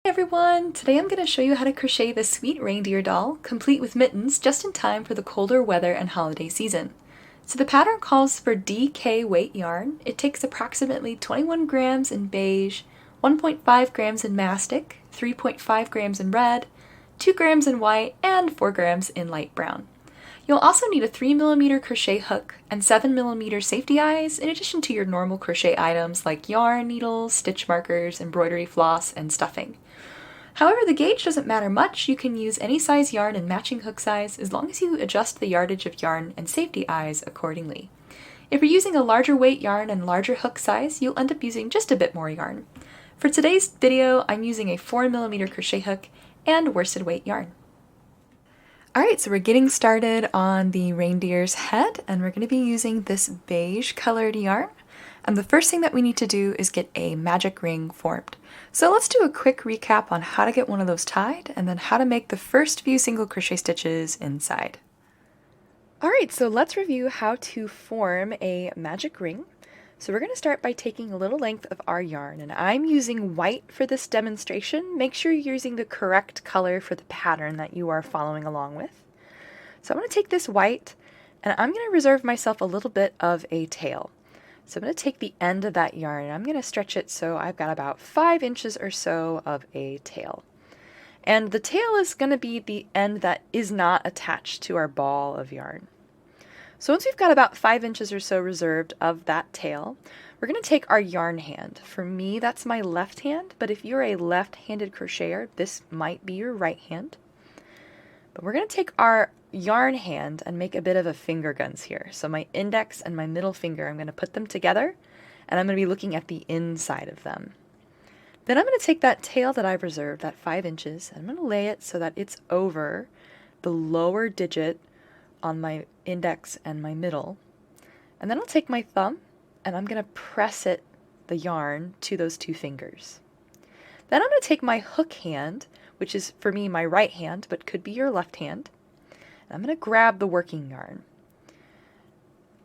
Hey everyone! Today I'm going to show you how to crochet this sweet reindeer doll, complete with mittens, just in time for the colder weather and holiday season. So the pattern calls for DK weight yarn. It takes approximately 21 grams in beige, 1.5 grams in mastic, 3.5 grams in red, 2 grams in white, and 4 grams in light brown. You'll also need a 3mm crochet hook and 7mm safety eyes, in addition to your normal crochet items like yarn, needles, stitch markers, embroidery floss, and stuffing. However, the gauge doesn't matter much. You can use any size yarn and matching hook size as long as you adjust the yardage of yarn and safety eyes accordingly. If you're using a larger weight yarn and larger hook size, you'll end up using just a bit more yarn. For today's video, I'm using a 4mm crochet hook and worsted weight yarn. Alright, so we're getting started on the reindeer's head, and we're going to be using this beige colored yarn. And the first thing that we need to do is get a magic ring formed. So let's do a quick recap on how to get one of those tied, and then how to make the first few single crochet stitches inside. Alright, so let's review how to form a magic ring. So we're going to start by taking a little length of our yarn, and I'm using white for this demonstration. Make sure you're using the correct color for the pattern that you are following along with. So I'm going to take this white, and I'm going to reserve myself a little bit of a tail. So I'm going to take the end of that yarn, and I'm going to stretch it so I've got about 5 inches or so of a tail. And the tail is going to be the end that is not attached to our ball of yarn. So once we've got about 5 inches or so reserved of that tail, we're going to take our yarn hand. For me, that's my left hand, but if you're a left-handed crocheter, this might be your right hand. But we're going to take our yarn hand and make a bit of a finger guns here. So my index and my middle finger, I'm going to put them together, and I'm going to be looking at the inside of them. Then I'm going to take that tail that I've reserved, that 5 inches, and I'm going to lay it so that it's over the lower digit on my index and my middle. And then I'll take my thumb and I'm going to press the yarn to those 2 fingers. Then I'm going to take my hook hand, which is for me my right hand, but could be your left hand, and I'm going to grab the working yarn.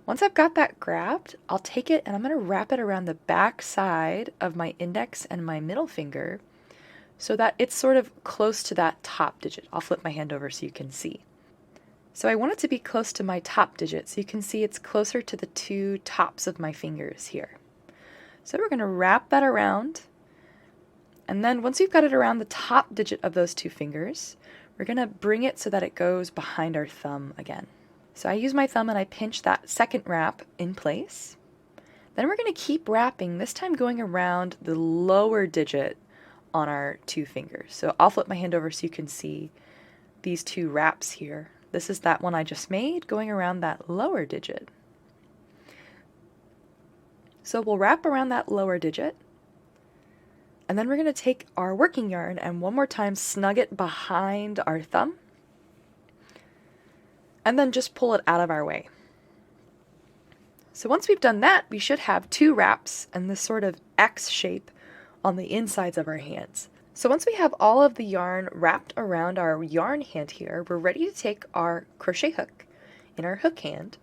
Once I've got that grabbed, I'll take it and I'm going to wrap it around the back side of my index and my middle finger so that it's sort of close to that top digit. I'll flip my hand over so you can see. So I want it to be close to my top digit, so you can see it's closer to the 2 tops of my fingers here. So we're going to wrap that around, and then once we've got it around the top digit of those 2 fingers, we're going to bring it so that it goes behind our thumb again. So I use my thumb and I pinch that second wrap in place. Then we're going to keep wrapping, this time going around the lower digit on our 2 fingers. So I'll flip my hand over so you can see these 2 wraps here. This is that one I just made, going around that lower digit. So we'll wrap around that lower digit, and then we're going to take our working yarn and one more time snug it behind our thumb, and then just pull it out of our way. So once we've done that, we should have 2 wraps and this sort of X shape on the insides of our hands. So once we have all of the yarn wrapped around our yarn hand here, we're ready to take our crochet hook in our hook hand,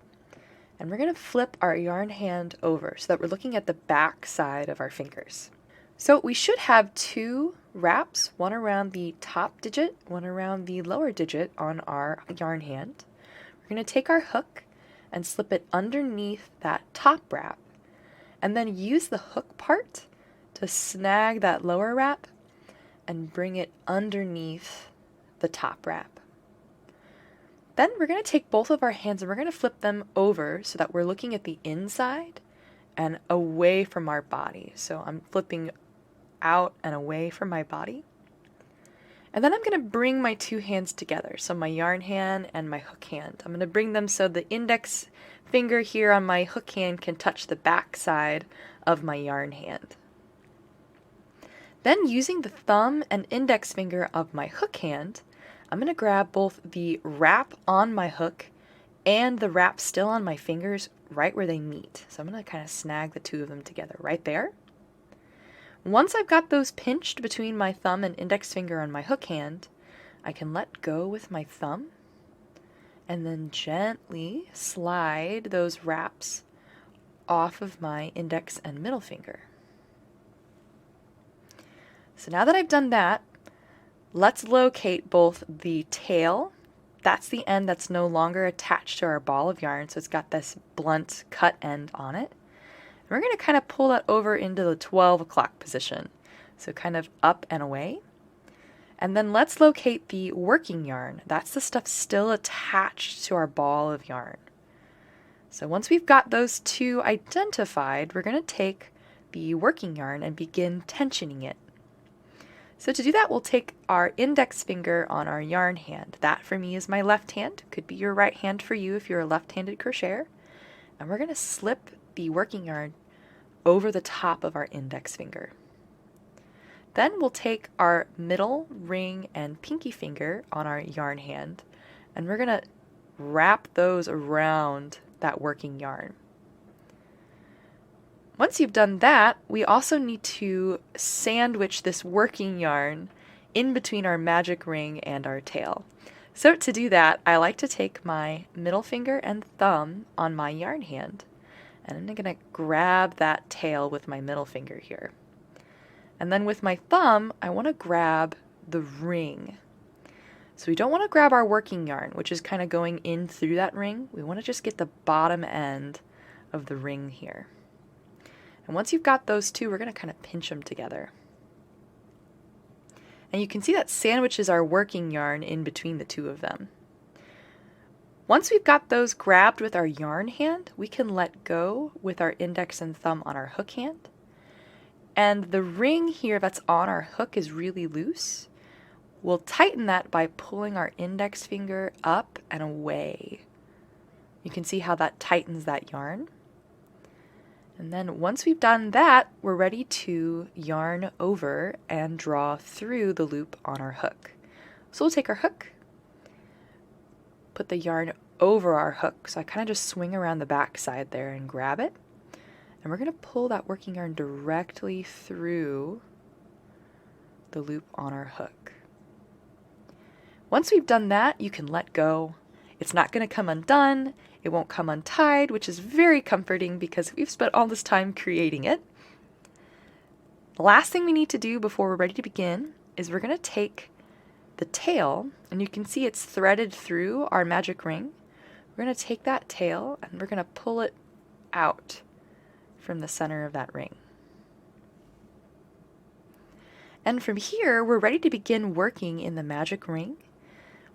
and we're going to flip our yarn hand over so that we're looking at the back side of our fingers. So we should have 2 wraps, one around the top digit, one around the lower digit on our yarn hand. We're going to take our hook and slip it underneath that top wrap, and then use the hook part to snag that lower wrap and bring it underneath the top wrap. Then we're going to take both of our hands and we're going to flip them over so that we're looking at the inside and away from our body. So I'm flipping out and away from my body. And then I'm going to bring my 2 hands together, so my yarn hand and my hook hand. I'm going to bring them so the index finger here on my hook hand can touch the back side of my yarn hand. Then using the thumb and index finger of my hook hand, I'm going to grab both the wrap on my hook and the wrap still on my fingers right where they meet. So I'm going to kind of snag the 2 of them together right there. Once I've got those pinched between my thumb and index finger on my hook hand, I can let go with my thumb and then gently slide those wraps off of my index and middle finger. So now that I've done that, let's locate both the tail, that's the end that's no longer attached to our ball of yarn, so it's got this blunt cut end on it. And we're going to kind of pull that over into the 12 o'clock position, so kind of up and away. And then let's locate the working yarn. That's the stuff still attached to our ball of yarn. So once we've got those two identified, we're going to take the working yarn and begin tensioning it. So to do that, we'll take our index finger on our yarn hand. That for me is my left hand. Could be your right hand for you if you're a left-handed crocheter. And we're going to slip the working yarn over the top of our index finger. Then we'll take our middle, ring, and pinky finger on our yarn hand, and we're going to wrap those around that working yarn. Once you've done that, we also need to sandwich this working yarn in between our magic ring and our tail. So to do that, I like to take my middle finger and thumb on my yarn hand, and I'm going to grab that tail with my middle finger here. And then with my thumb, I want to grab the ring. So we don't want to grab our working yarn, which is kind of going in through that ring. We want to just get the bottom end of the ring here. And once you've got those two, we're going to kind of pinch them together. And you can see that sandwiches our working yarn in between the two of them. Once we've got those grabbed with our yarn hand, we can let go with our index and thumb on our hook hand. And the ring here that's on our hook is really loose. We'll tighten that by pulling our index finger up and away. You can see how that tightens that yarn. And then once we've done that, we're ready to yarn over and draw through the loop on our hook. So we'll take our hook, put the yarn over our hook, so I kind of just swing around the back side there and grab it. And we're going to pull that working yarn directly through the loop on our hook. Once we've done that, you can let go. It's not going to come undone. It won't come untied, which is very comforting because we've spent all this time creating it. The last thing we need to do before we're ready to begin is we're going to take the tail, and you can see it's threaded through our magic ring. We're going to take that tail and we're going to pull it out from the center of that ring. And from here, we're ready to begin working in the magic ring.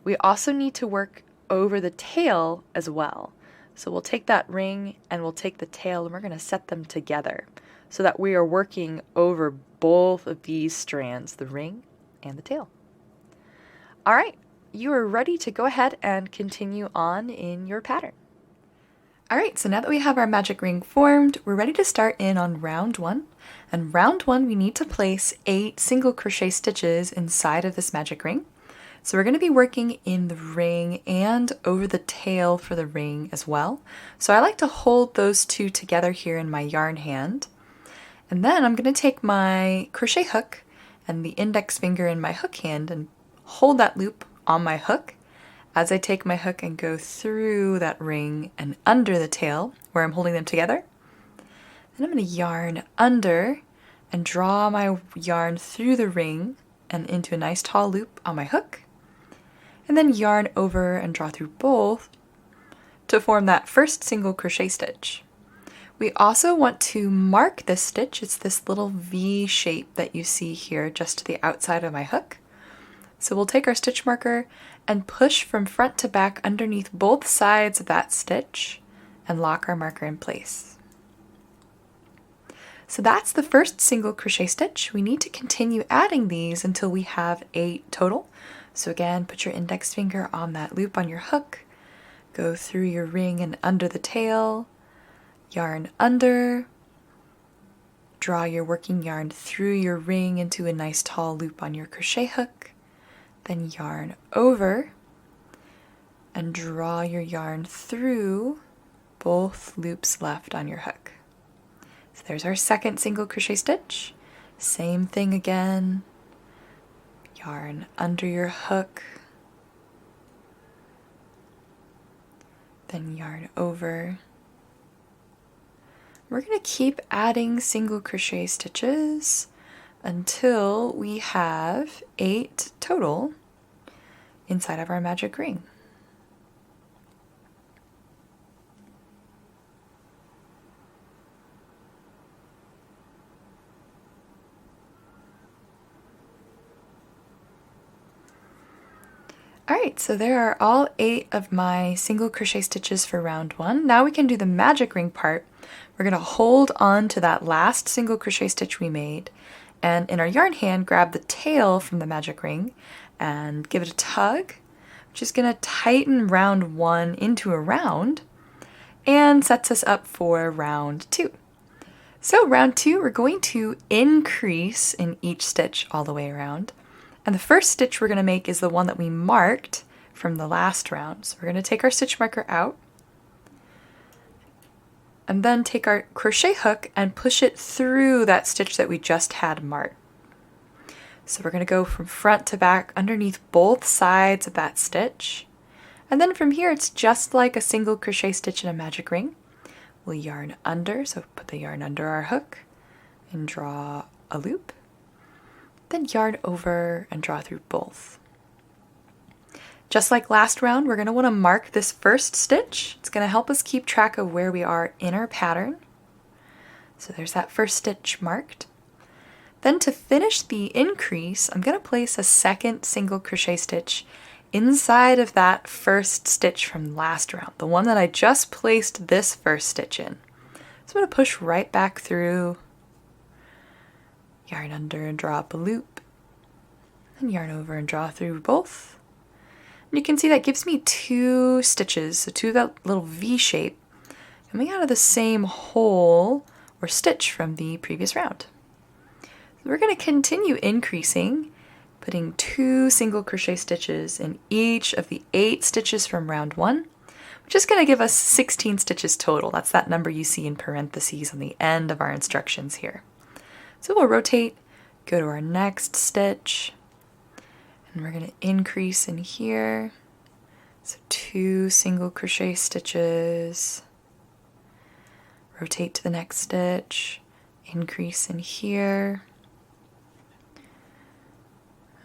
We also need to work over the tail as well. So we'll take that ring and we'll take the tail and we're going to set them together so that we are working over both of these strands, the ring and the tail. All right, you are ready to go ahead and continue on in your pattern. All right, so now that we have our magic ring formed, we're ready to start in on round 1. And round 1, we need to place 8 single crochet stitches inside of this magic ring. So we're going to be working in the ring and over the tail for the ring as well. So I like to hold those two together here in my yarn hand. And then I'm going to take my crochet hook and the index finger in my hook hand and hold that loop on my hook as I take my hook and go through that ring and under the tail where I'm holding them together. Then I'm going to yarn under and draw my yarn through the ring and into a nice tall loop on my hook. And then yarn over and draw through both to form that first single crochet stitch. We also want to mark this stitch. It's this little V shape that you see here just to the outside of my hook. So we'll take our stitch marker and push from front to back underneath both sides of that stitch and lock our marker in place. So that's the first single crochet stitch. We need to continue adding these until we have 8 total. So again, put your index finger on that loop on your hook, go through your ring and under the tail, yarn under, draw your working yarn through your ring into a nice tall loop on your crochet hook, then yarn over and draw your yarn through both loops left on your hook. So there's our second single crochet stitch. Same thing again. Yarn under your hook, then yarn over. We're going to keep adding single crochet stitches until we have 8 total inside of our magic ring. Alright, so there are all 8 of my single crochet stitches for round 1. Now we can do the magic ring part. We're going to hold on to that last single crochet stitch we made, and in our yarn hand grab the tail from the magic ring and give it a tug, which is going to tighten round 1 into a round and sets us up for round 2. So round 2, we're going to increase in each stitch all the way around. And the first stitch we're going to make is the one that we marked from the last round. So we're going to take our stitch marker out and then take our crochet hook and push it through that stitch that we just had marked. So we're going to go from front to back underneath both sides of that stitch. And then from here it's just like a single crochet stitch in a magic ring. We'll yarn under, so put the yarn under our hook and draw a loop. Then yarn over and draw through both. Just like last round, we're going to want to mark this first stitch. It's going to help us keep track of where we are in our pattern. So there's that first stitch marked. Then to finish the increase, I'm going to place a second single crochet stitch inside of that first stitch from last round, the one that I just placed this first stitch in. So I'm going to push right back through, yarn under and draw up a loop, and yarn over and draw through both. And you can see that gives me 2 stitches, so 2 of that little V shape, coming out of the same hole or stitch from the previous round. So we're going to continue increasing, putting 2 single crochet stitches in each of the 8 stitches from round 1, which is going to give us 16 stitches total. That's that number you see in parentheses on the end of our instructions here. So we'll rotate, go to our next stitch, and we're going to increase in here. So 2 single crochet stitches, rotate to the next stitch, increase in here.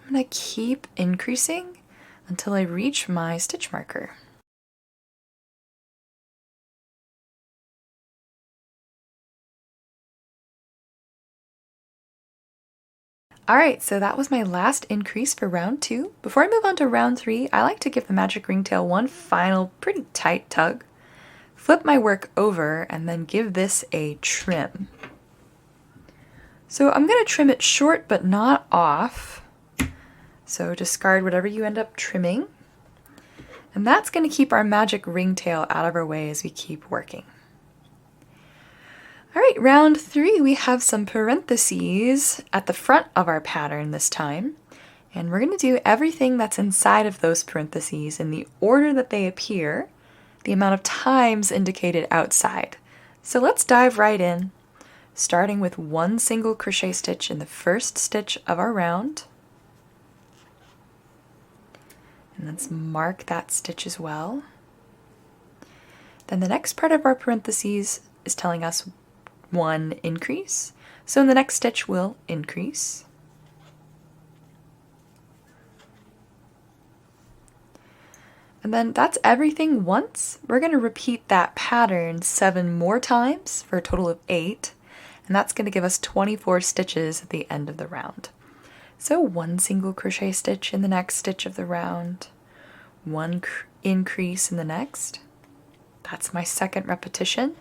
I'm going to keep increasing until I reach my stitch marker. Alright, so that was my last increase for round 2. Before I move on to round 3, I like to give the magic ring tail one final pretty tight tug, flip my work over, and then give this a trim. So I'm going to trim it short but not off, so discard whatever you end up trimming, and that's going to keep our magic ring tail out of our way as we keep working. Alright, round 3, we have some parentheses at the front of our pattern this time, and we're going to do everything that's inside of those parentheses in the order that they appear, the amount of times indicated outside. So let's dive right in, starting with 1 single crochet stitch in the first stitch of our round. And let's mark that stitch as well. Then the next part of our parentheses is telling us 1 increase. So in the next stitch we'll increase. And then that's everything once. We're going to repeat that pattern 7 more times for a total of 8. And that's going to give us 24 stitches at the end of the round. So 1 single crochet stitch in the next stitch of the round, 1 increase in the next. That's my second repetition.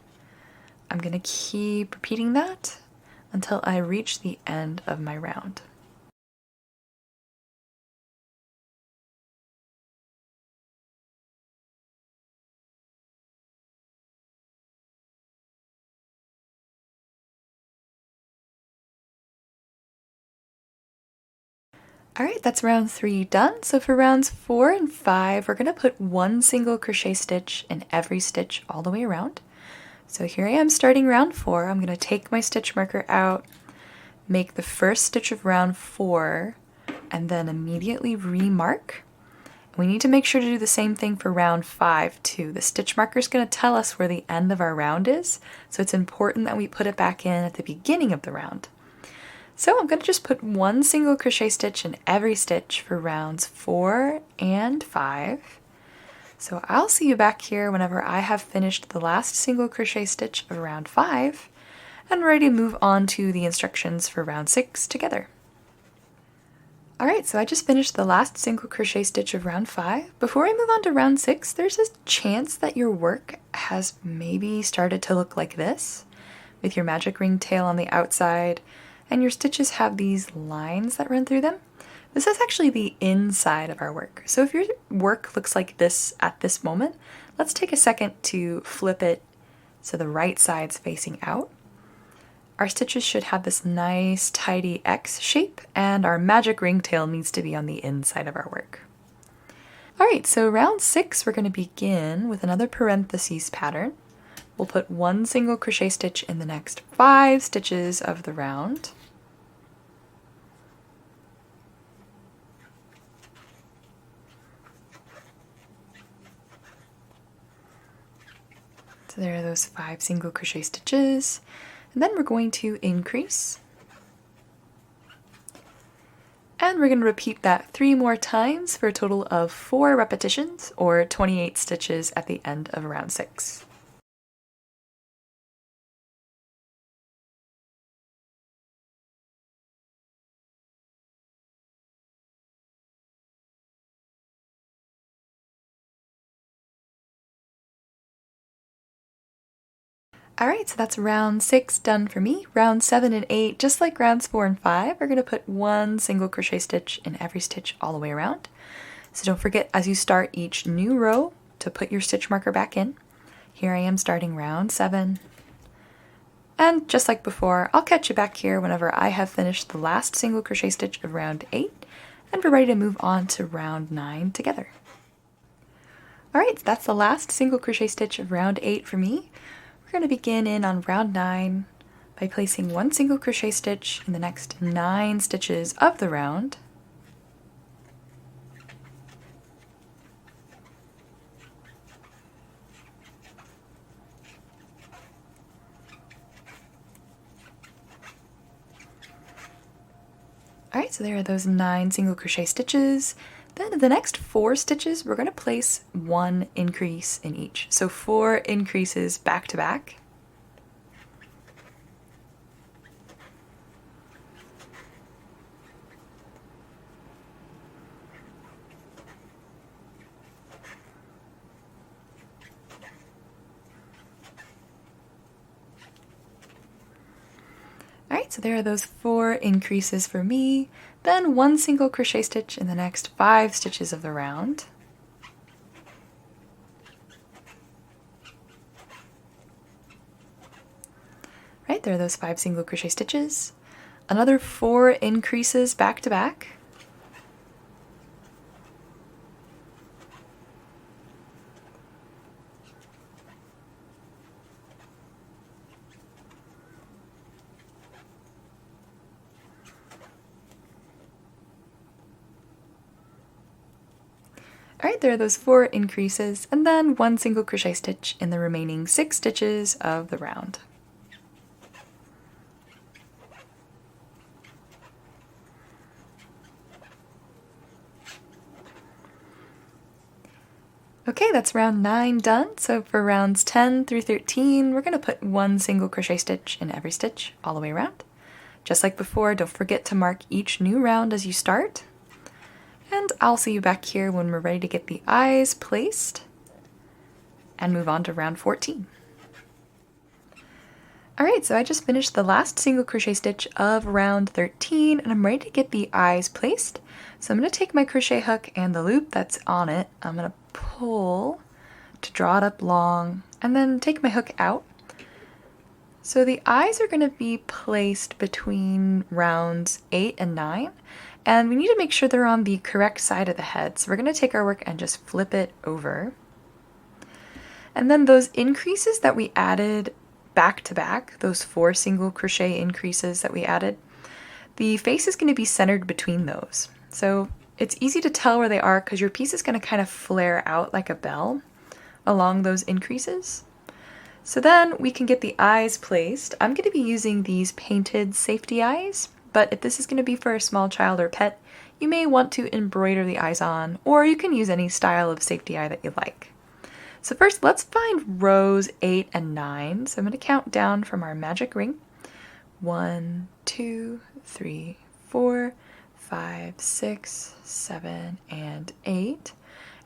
I'm going to keep repeating that until I reach the end of my round. Alright, that's round 3 done. So for rounds 4 and 5, we're going to put 1 single crochet stitch in every stitch all the way around. So here I am starting round 4. I'm going to take my stitch marker out, make the first stitch of round 4, and then immediately remark. We need to make sure to do the same thing for round 5 too. The stitch marker is going to tell us where the end of our round is, so it's important that we put it back in at the beginning of the round. So I'm going to just put one single crochet stitch in every stitch for rounds 4 and 5. So I'll see you back here whenever I have finished the last single crochet stitch of round 5 and ready to move on to the instructions for round 6 together. Alright, so I just finished the last single crochet stitch of round 5. Before I move on to round 6, there's a chance that your work has maybe started to look like this, with your magic ring tail on the outside, and your stitches have these lines that run through them. This is actually the inside of our work. So if your work looks like this at this moment, let's take a second to flip it so the right side's facing out. Our stitches should have this nice tidy X shape, and our magic ring tail needs to be on the inside of our work. Alright, so round 6 we're going to begin with another parentheses pattern. We'll put one single crochet stitch in the next 5 stitches of the round. So there are those 5 single crochet stitches. And then we're going to increase. And we're going to repeat that 3 more times for a total of 4 repetitions, or 28 stitches at the end of round 6. Alright, so that's round 6 done for me. Round 7 and 8, just like rounds 4 and 5, we're going to put one single crochet stitch in every stitch all the way around. So don't forget as you start each new row to put your stitch marker back in. Here I am starting round 7. And just like before, I'll catch you back here whenever I have finished the last single crochet stitch of round 8, and we're ready to move on to round 9 together. Alright, so that's the last single crochet stitch of round 8 for me. We're going to begin in on round 9 by placing one single crochet stitch in the next 9 stitches of the round. Alright, so there are those 9 single crochet stitches. Then in the next 4 stitches, we're going to place one increase in each. So 4 increases back to back. Alright, so there are those 4 increases for me. Then one single crochet stitch in the next 5 stitches of the round. Right, there are those 5 single crochet stitches. Another 4 increases back to back. Alright, there are those 4 increases, and then one single crochet stitch in the remaining 6 stitches of the round. Okay, that's round 9 done. So for rounds 10 through 13, we're going to put one single crochet stitch in every stitch all the way around. Just like before, don't forget to mark each new round as you start. And I'll see you back here when we're ready to get the eyes placed and move on to round 14. Alright, so I just finished the last single crochet stitch of round 13 and I'm ready to get the eyes placed. So I'm going to take my crochet hook and the loop that's on it. I'm going to pull to draw it up long and then take my hook out. So the eyes are going to be placed between rounds 8 and 9. And we need to make sure they're on the correct side of the head. So we're going to take our work and just flip it over. And then those increases that we added back to back, those 4 single crochet increases that we added, the face is going to be centered between those. So it's easy to tell where they are because your piece is going to kind of flare out like a bell along those increases. So then we can get the eyes placed. I'm going to be using these painted safety eyes. but if this is going to be for a small child or pet, you may want to embroider the eyes on, or you can use any style of safety eye that you like. So first, let's find rows 8 and 9. So I'm going to count down from our magic ring. 1, 2, 3, 4, 5, 6, 7, and 8.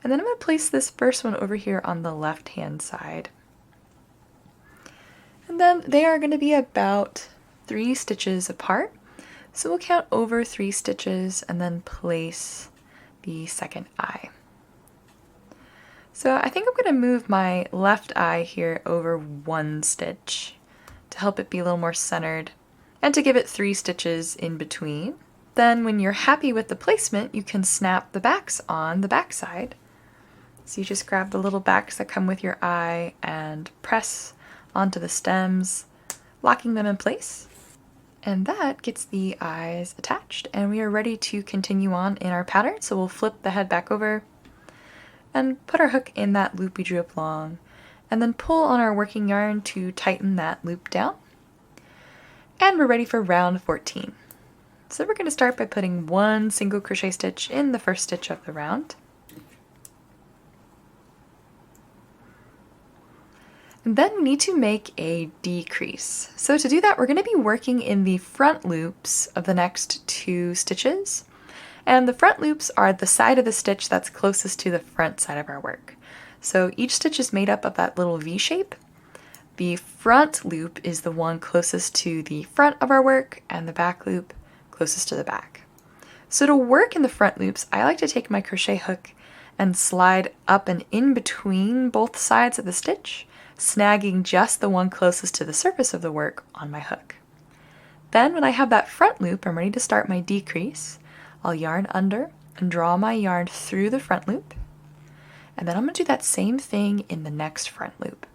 And then I'm going to place this first one over here on the left-hand side. And then they are going to be about 3 stitches apart. So we'll count over 3 stitches and then place the second eye. So I think I'm going to move my left eye here over 1 stitch to help it be a little more centered and to give it 3 stitches in between. Then when you're happy with the placement, you can snap the backs on the back side. So you just grab the little backs that come with your eye and press onto the stems, locking them in place. And that gets the eyes attached, and we are ready to continue on in our pattern. So we'll flip the head back over and put our hook in that loop we drew up long, and then pull on our working yarn to tighten that loop down. And we're ready for round 14. So we're going to start by putting 1 single crochet stitch in the first stitch of the round. And then we need to make a decrease. So to do that, we're going to be working in the front loops of the next 2 stitches. And the front loops are the side of the stitch that's closest to the front side of our work. So each stitch is made up of that little V shape. The front loop is the one closest to the front of our work, and the back loop closest to the back. So to work in the front loops, I like to take my crochet hook and slide up and in between both sides of the stitch, snagging just the one closest to the surface of the work on my hook. Then when I have that front loop, I'm ready to start my decrease. I'll yarn under and draw my yarn through the front loop. And then I'm going to do that same thing in the next front loop.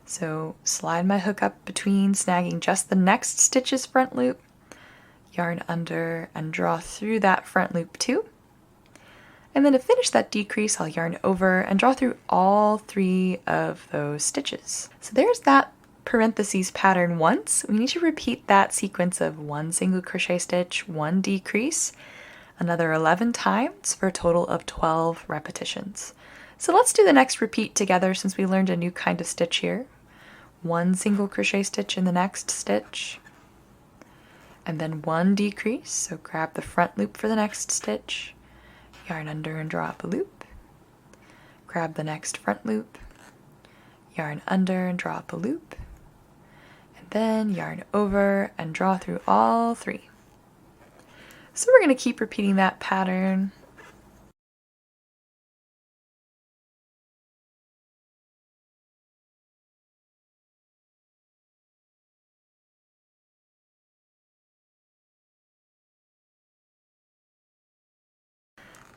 So slide my hook up between, snagging just the next stitch's front loop, yarn under and draw through that front loop too. And then to finish that decrease, I'll yarn over and draw through all 3 of those stitches. So there's that parentheses pattern once. We need to repeat that sequence of 1 single crochet stitch, 1 decrease, another 11 times for a total of 12 repetitions. So let's do the next repeat together since we learned a new kind of stitch here. 1 single crochet stitch in the next stitch, and then 1 decrease, so grab the front loop for the next stitch, yarn under and draw up a loop, grab the next front loop, yarn under and draw up a loop, and then yarn over and draw through all 3. So we're going to keep repeating that pattern.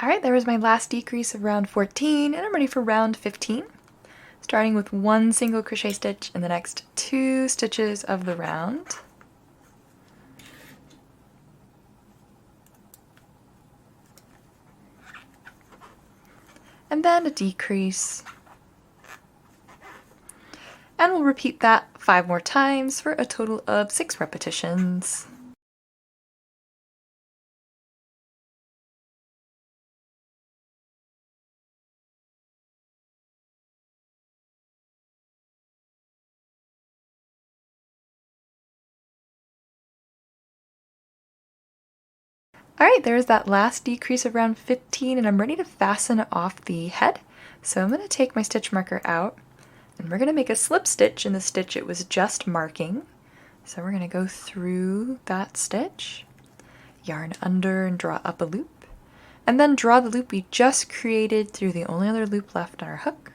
Alright, there was my last decrease of round 14, and I'm ready for round 15. Starting with 1 single crochet stitch in the next 2 stitches of the round. And then a decrease. And we'll repeat that 5 more times for a total of 6 repetitions. Alright, there's that last decrease of round 15, and I'm ready to fasten off the head. So I'm going to take my stitch marker out, and we're going to make a slip stitch in the stitch it was just marking. So we're going to go through that stitch, yarn under and draw up a loop, and then draw the loop we just created through the only other loop left on our hook.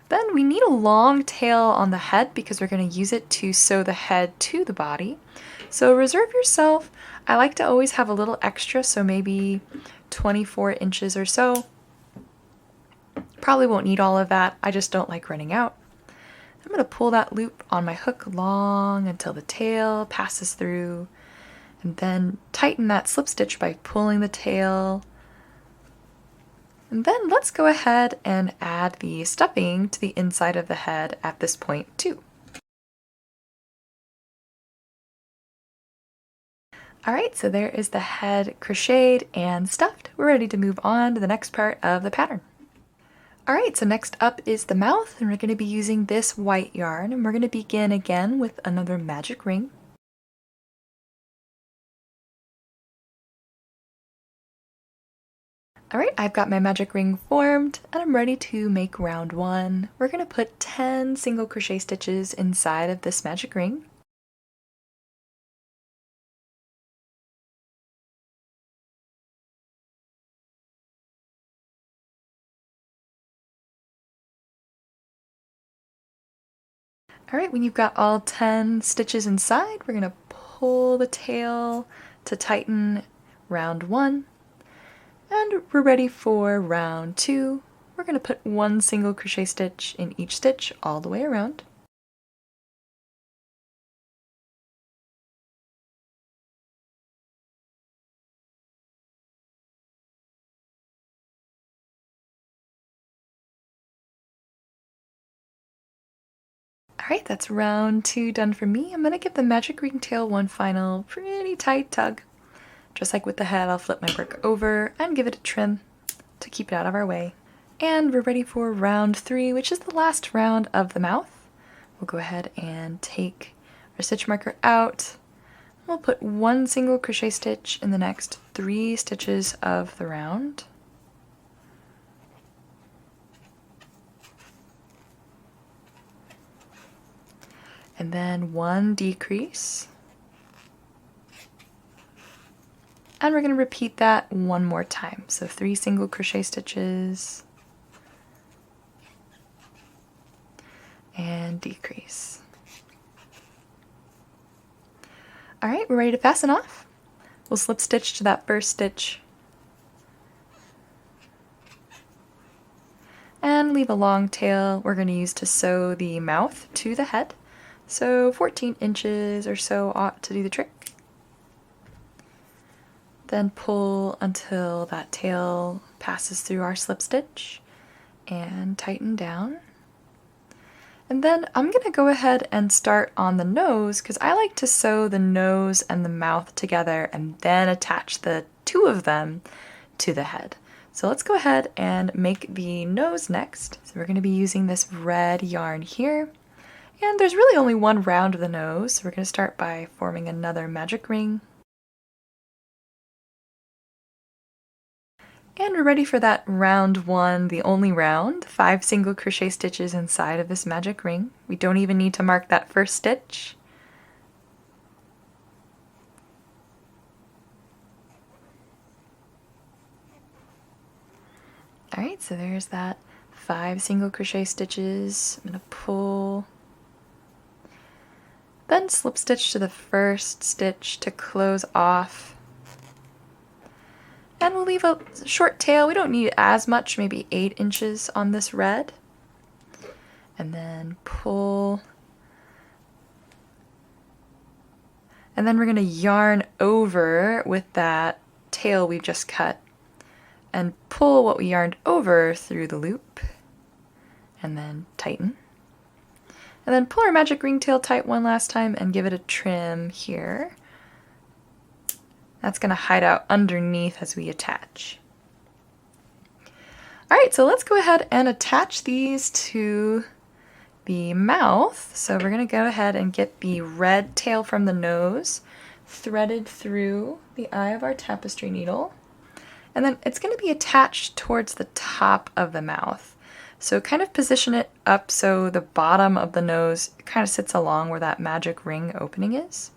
Then we need a long tail on the head because we're going to use it to sew the head to the body. So reserve yourself. I like to always have a little extra, so maybe 24 inches or so. Probably won't need all of that. I just don't like running out. I'm going to pull that loop on my hook long until the tail passes through, and then tighten that slip stitch by pulling the tail. And then let's go ahead and add the stuffing to the inside of the head at this point too. Alright, so there is the head crocheted and stuffed. We're ready to move on to the next part of the pattern. Alright, so next up is the mouth, and we're going to be using this white yarn, and we're going to begin again with another magic ring. Alright, I've got my magic ring formed, and I'm ready to make round 1. We're going to put 10 single crochet stitches inside of this magic ring. Alright, when you've got all 10 stitches inside, we're going to pull the tail to tighten round 1. And we're ready for round 2. We're going to put 1 single crochet stitch in each stitch all the way around. Alright, that's round 2 done for me. I'm going to give the magic ring tail one final pretty tight tug. Just like with the head, I'll flip my work over and give it a trim to keep it out of our way. And we're ready for round 3, which is the last round of the mouth. We'll go ahead and take our stitch marker out. We'll put 1 single crochet stitch in the next 3 stitches of the round. And then 1 decrease. And we're going to repeat that 1 more time. So 3 single crochet stitches and decrease. Alright, we're ready to fasten off. We'll slip stitch to that first stitch and leave a long tail we're going to use to sew the mouth to the head. So 14 inches or so ought to do the trick. Then pull until that tail passes through our slip stitch and tighten down. And then I'm going to go ahead and start on the nose because I like to sew the nose and the mouth together and then attach the 2 of them to the head. So let's go ahead and make the nose next. So we're going to be using this red yarn here. And there's really only 1 round of the nose, so we're going to start by forming another magic ring. And we're ready for that round 1, the only round, 5 single crochet stitches inside of this magic ring. We don't even need to mark that first stitch. Alright, so there's that 5 single crochet stitches. I'm going to pull, then slip stitch to the first stitch to close off. And we'll leave a short tail. We don't need as much, maybe 8 inches on this red. And then pull. And then we're going to yarn over with that tail we've just cut and pull what we yarned over through the loop. And then tighten. And then pull our magic ring tail tight one last time and give it a trim here. That's going to hide out underneath as we attach. Alright, so let's go ahead and attach these to the mouth. So we're going to go ahead and get the red tail from the nose threaded through the eye of our tapestry needle. And then it's going to be attached towards the top of the mouth. So kind of position it up so the bottom of the nose kind of sits along where that magic ring opening is.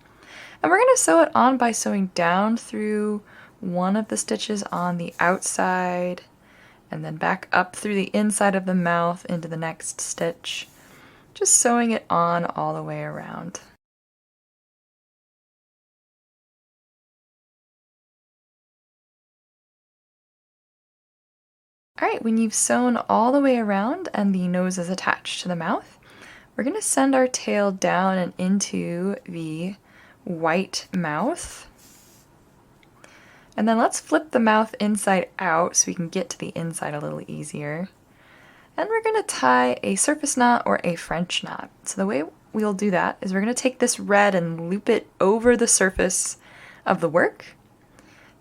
And we're going to sew it on by sewing down through one of the stitches on the outside and then back up through the inside of the mouth into the next stitch, just sewing it on all the way around. Alright, when you've sewn all the way around and the nose is attached to the mouth, we're going to send our tail down and into the white mouth. And then let's flip the mouth inside out so we can get to the inside a little easier. And we're going to tie a surface knot or a French knot. So the way we'll do that is we're going to take this red and loop it over the surface of the work.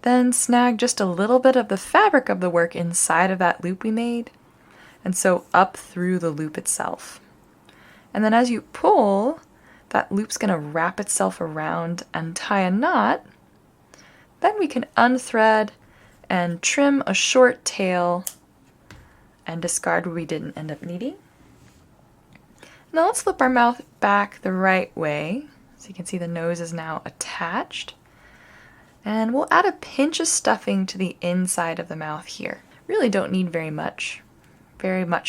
Then snag just a little bit of the fabric of the work inside of that loop we made, and sew up through the loop itself. And then as you pull, that loop's going to wrap itself around and tie a knot. Then we can unthread and trim a short tail and discard what we didn't end up needing. Now let's flip our mouth back the right way. So you can see the nose is now attached. And we'll add a pinch of stuffing to the inside of the mouth here. Really don't need very much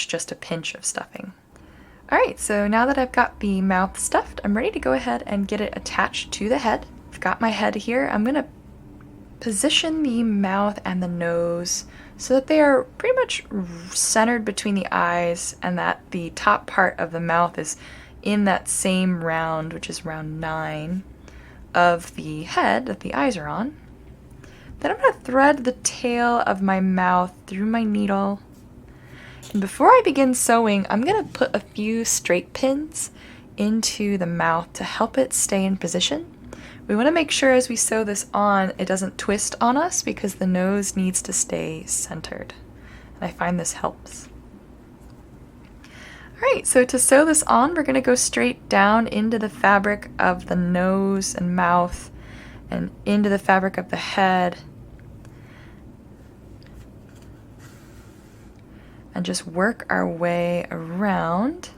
just a pinch of stuffing. Alright, so now that I've got the mouth stuffed, I'm ready to go ahead and get it attached to the head. I've got my head here. I'm going to position the mouth and the nose so that they are pretty much centered between the eyes, and that the top part of the mouth is in that same round, which is round 9, of the head that the eyes are on. Then I'm going to thread the tail of my mouth through my needle. And before I begin sewing, I'm going to put a few straight pins into the mouth to help it stay in position. We want to make sure as we sew this on, it doesn't twist on us because the nose needs to stay centered. And I find this helps. Alright, so to sew this on, we're going to go straight down into the fabric of the nose and mouth and into the fabric of the head. And just work our way around,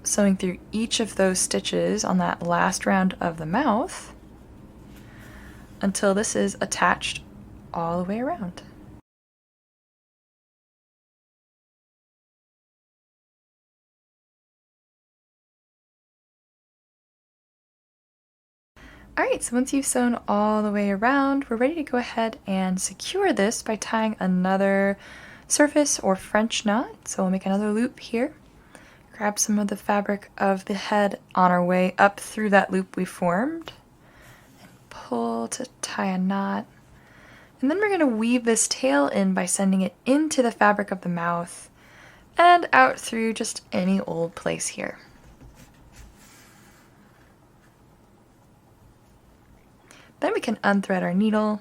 sewing through each of those stitches on that last round of the mouth until this is attached all the way around. Alright, so once you've sewn all the way around, we're ready to go ahead and secure this by tying another surface or French knot. So we'll make another loop here. Grab some of the fabric of the head on our way up through that loop we formed, and pull to tie a knot. And then we're going to weave this tail in by sending it into the fabric of the mouth and out through just any old place here. Then we can unthread our needle,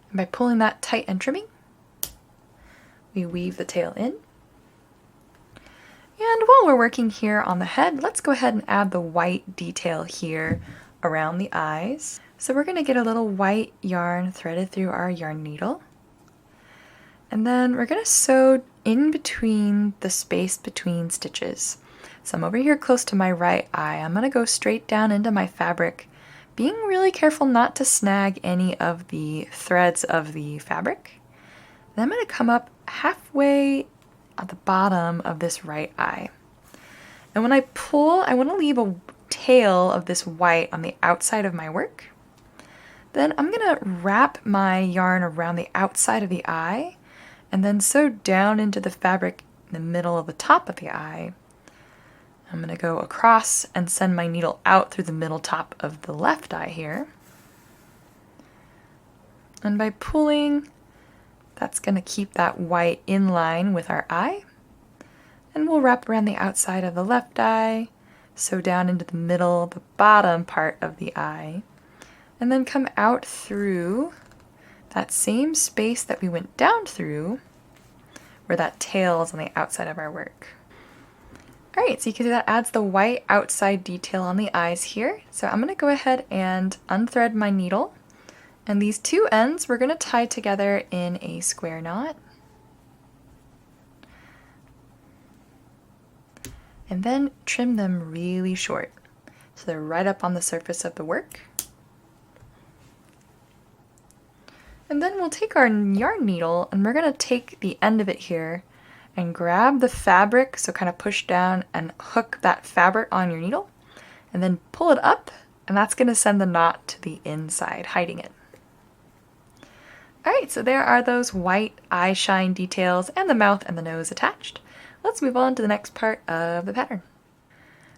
and by pulling that tight and trimming, we weave the tail in. And while we're working here on the head, let's go ahead and add the white detail here around the eyes. So we're going to get a little white yarn threaded through our yarn needle. And then we're going to sew in between the space between stitches. So I'm over here close to my right eye. I'm going to go straight down into my fabric, being really careful not to snag any of the threads of the fabric. Then I'm going to come up halfway at the bottom of this right eye. And when I pull, I want to leave a tail of this white on the outside of my work. Then I'm going to wrap my yarn around the outside of the eye and then sew down into the fabric in the middle of the top of the eye. I'm going to go across and send my needle out through the middle top of the left eye here. And by pulling, that's going to keep that white in line with our eye. And we'll wrap around the outside of the left eye, sew down into the middle, the bottom part of the eye, and then come out through that same space that we went down through, where that tail is on the outside of our work. Alright, so you can see that adds the white outside detail on the eyes here. So I'm going to go ahead and unthread my needle. And these two ends we're going to tie together in a square knot. And then trim them really short, so they're right up on the surface of the work. And then we'll take our yarn needle and we're going to take the end of it here and grab the fabric, so kind of push down and hook that fabric on your needle, and then pull it up, and that's going to send the knot to the inside, hiding it. Alright, so there are those white eye shine details and the mouth and the nose attached. Let's move on to the next part of the pattern.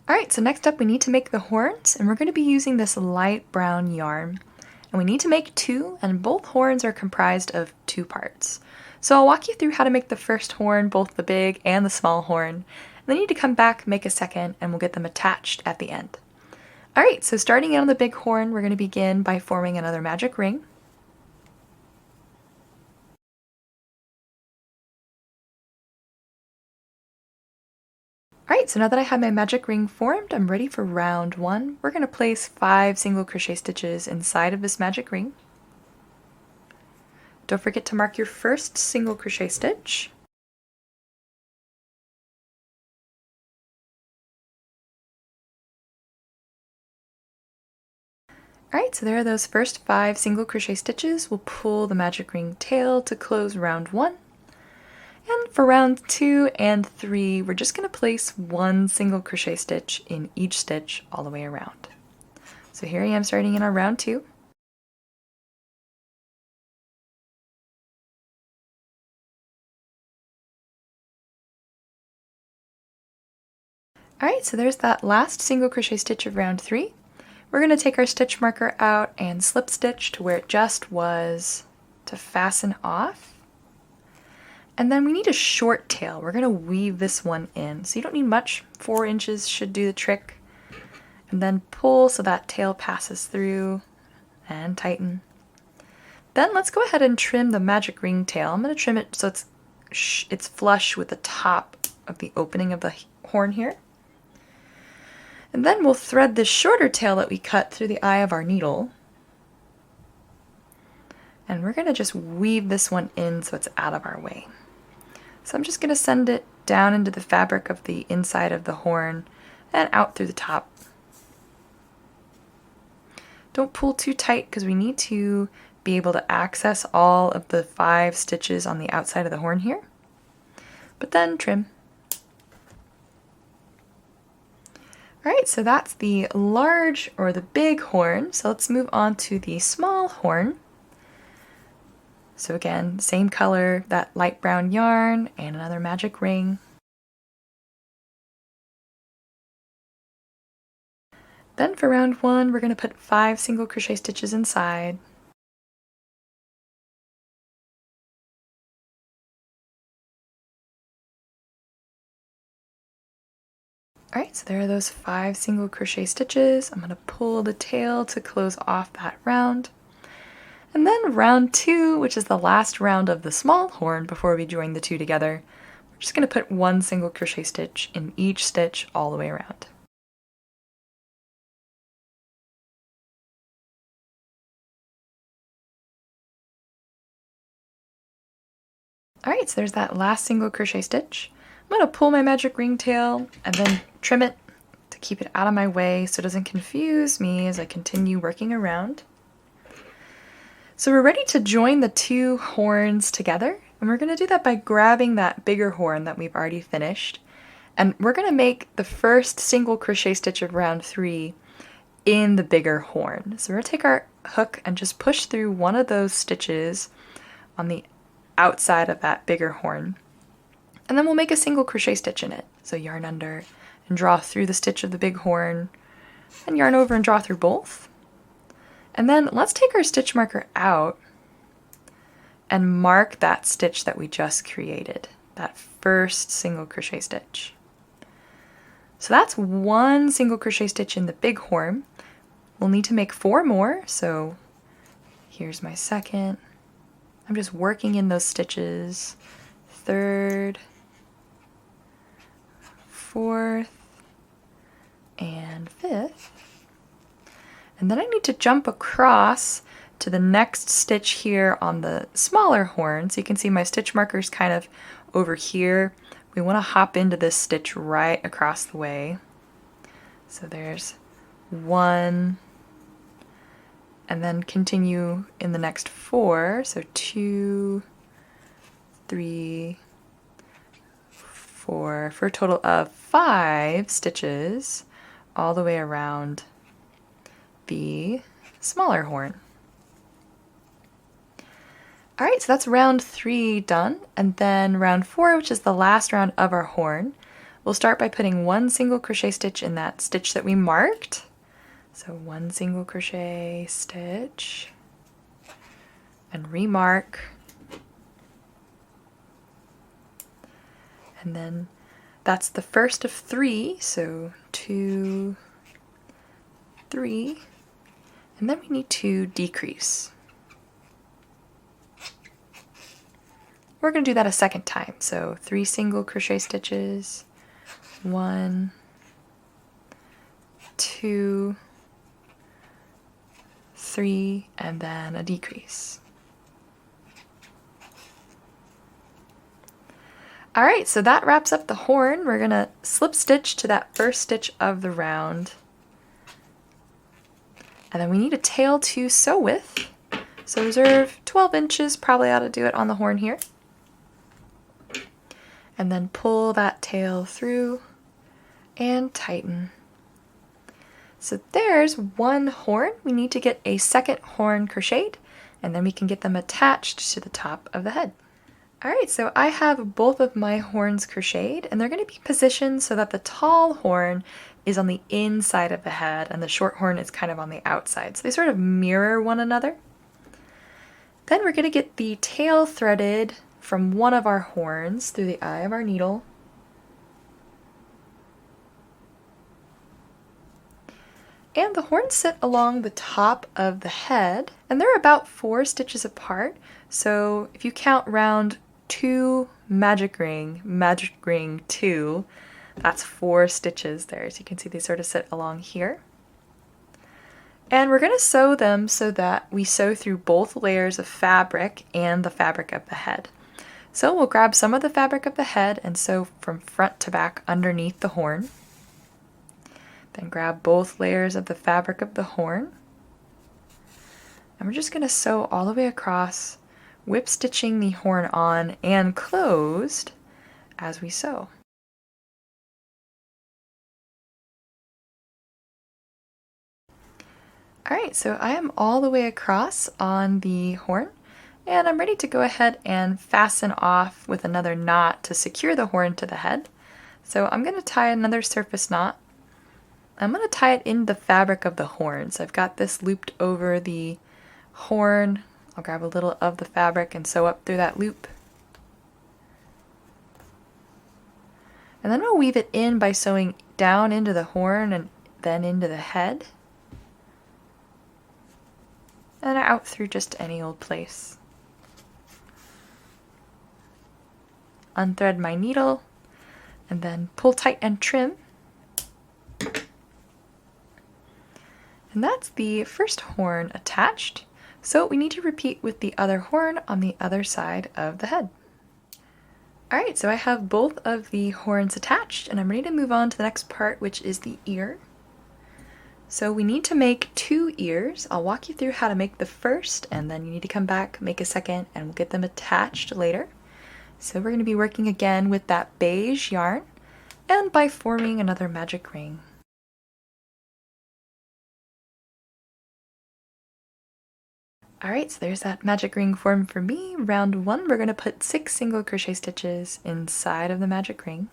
Alright, so next up we need to make the horns, and we're going to be using this light brown yarn. And we need to make 2, and both horns are comprised of 2 parts. So I'll walk you through how to make the first horn, both the big and the small horn. And then you need to come back, make a second, and we'll get them attached at the end. Alright, so starting out on the big horn, we're going to begin by forming another magic ring. Alright, so now that I have my magic ring formed, I'm ready for round 1. We're going to place 5 single crochet stitches inside of this magic ring. Don't forget to mark your first single crochet stitch. Alright, so there are those first 5 single crochet stitches. We'll pull the magic ring tail to close round 1. And for round 2 and 3, we're just going to place 1 single crochet stitch in each stitch all the way around. So here I am starting in our round 2. Alright, so there's that last single crochet stitch of round 3. We're going to take our stitch marker out and slip stitch to where it just was to fasten off. And then we need a short tail. We're going to weave this one in. So you don't need much. 4 inches should do the trick. And then pull so that tail passes through and tighten. Then let's go ahead and trim the magic ring tail. I'm going to trim it so it's flush with the top of the opening of the horn here. And then we'll thread this shorter tail that we cut through the eye of our needle. And we're going to just weave this one in so it's out of our way. So I'm just going to send it down into the fabric of the inside of the horn and out through the top. Don't pull too tight because we need to be able to access all of the 5 stitches on the outside of the horn here. But then trim. Alright, so that's the large or the big horn. So let's move on to the small horn. So again, same color, that light brown yarn, and another magic ring. Then for round 1, we're going to put 5 single crochet stitches inside. Alright, so there are those 5 single crochet stitches. I'm going to pull the tail to close off that round. And then round 2, which is the last round of the small horn before we join the 2 together, we're just going to put 1 single crochet stitch in each stitch all the way around. Alright, so there's that last single crochet stitch. I'm going to pull my magic ring tail and then trim it to keep it out of my way so it doesn't confuse me as I continue working around. So we're ready to join the 2 horns together, and we're going to do that by grabbing that bigger horn that we've already finished, and we're going to make the first single crochet stitch of round 3 in the bigger horn. So we're going to take our hook and just push through one of those stitches on the outside of that bigger horn. And then we'll make a single crochet stitch in it. So yarn under and draw through the stitch of the big horn, and yarn over and draw through both. And then let's take our stitch marker out and mark that stitch that we just created, that first single crochet stitch. So that's 1 single crochet stitch in the big horn. We'll need to make 4 more, so here's my second. I'm just working in those stitches. 3rd, 4th, and 5th. And then I need to jump across to the next stitch here on the smaller horn. So you can see my stitch marker's kind of over here. We want to hop into this stitch right across the way. So there's 1, and then continue in the next 4. So 2, 3, 4, for a total of 5 stitches all the way around the smaller horn. Alright, so that's round 3 done, and then round 4, which is the last round of our horn, we'll start by putting 1 single crochet stitch in that stitch that we marked. So 1 single crochet stitch, and remark, and then that's the first of 3, so 2, 3, and then we need to decrease. We're going to do that a second time, so 3 single crochet stitches, 1, 2, 3, and then a decrease. Alright, so that wraps up the horn. We're going to slip stitch to that first stitch of the round. And then we need a tail to sew with. So reserve 12 inches, probably ought to do it on the horn here. And then pull that tail through and tighten. So there's one horn. We need to get a second horn crocheted, and then we can get them attached to the top of the head. Alright, so I have both of my horns crocheted, and they're going to be positioned so that the tall horn is on the inside of the head and the short horn is kind of on the outside. So they sort of mirror one another. Then we're going to get the tail threaded from one of our horns through the eye of our needle. And the horns sit along the top of the head, and they're about 4 stitches apart. So if you count round 2 magic ring 2, that's 4 stitches there. So you can see they sort of sit along here. And we're going to sew them so that we sew through both layers of fabric and the fabric of the head. So we'll grab some of the fabric of the head and sew from front to back underneath the horn. Then grab both layers of the fabric of the horn. And we're just going to sew all the way across, whip stitching the horn on and closed as we sew. Alright, so I am all the way across on the horn, and I'm ready to go ahead and fasten off with another knot to secure the horn to the head. So I'm going to tie another surface knot. I'm going to tie it in the fabric of the horn. So I've got this looped over the horn. I'll grab a little of the fabric and sew up through that loop. And then I'll weave it in by sewing down into the horn and then into the head. And out through just any old place. Unthread my needle and then pull tight and trim. And that's the first horn attached. So we need to repeat with the other horn on the other side of the head. Alright, so I have both of the horns attached and I'm ready to move on to the next part, which is the ear. So we need to make 2 ears. I'll walk you through how to make the first, and then you need to come back, make a second, and we'll get them attached later. So we're going to be working again with that beige yarn and by forming another magic ring. Alright, so there's that magic ring formed for me. Round 1, we're going to put 6 single crochet stitches inside of the magic ring.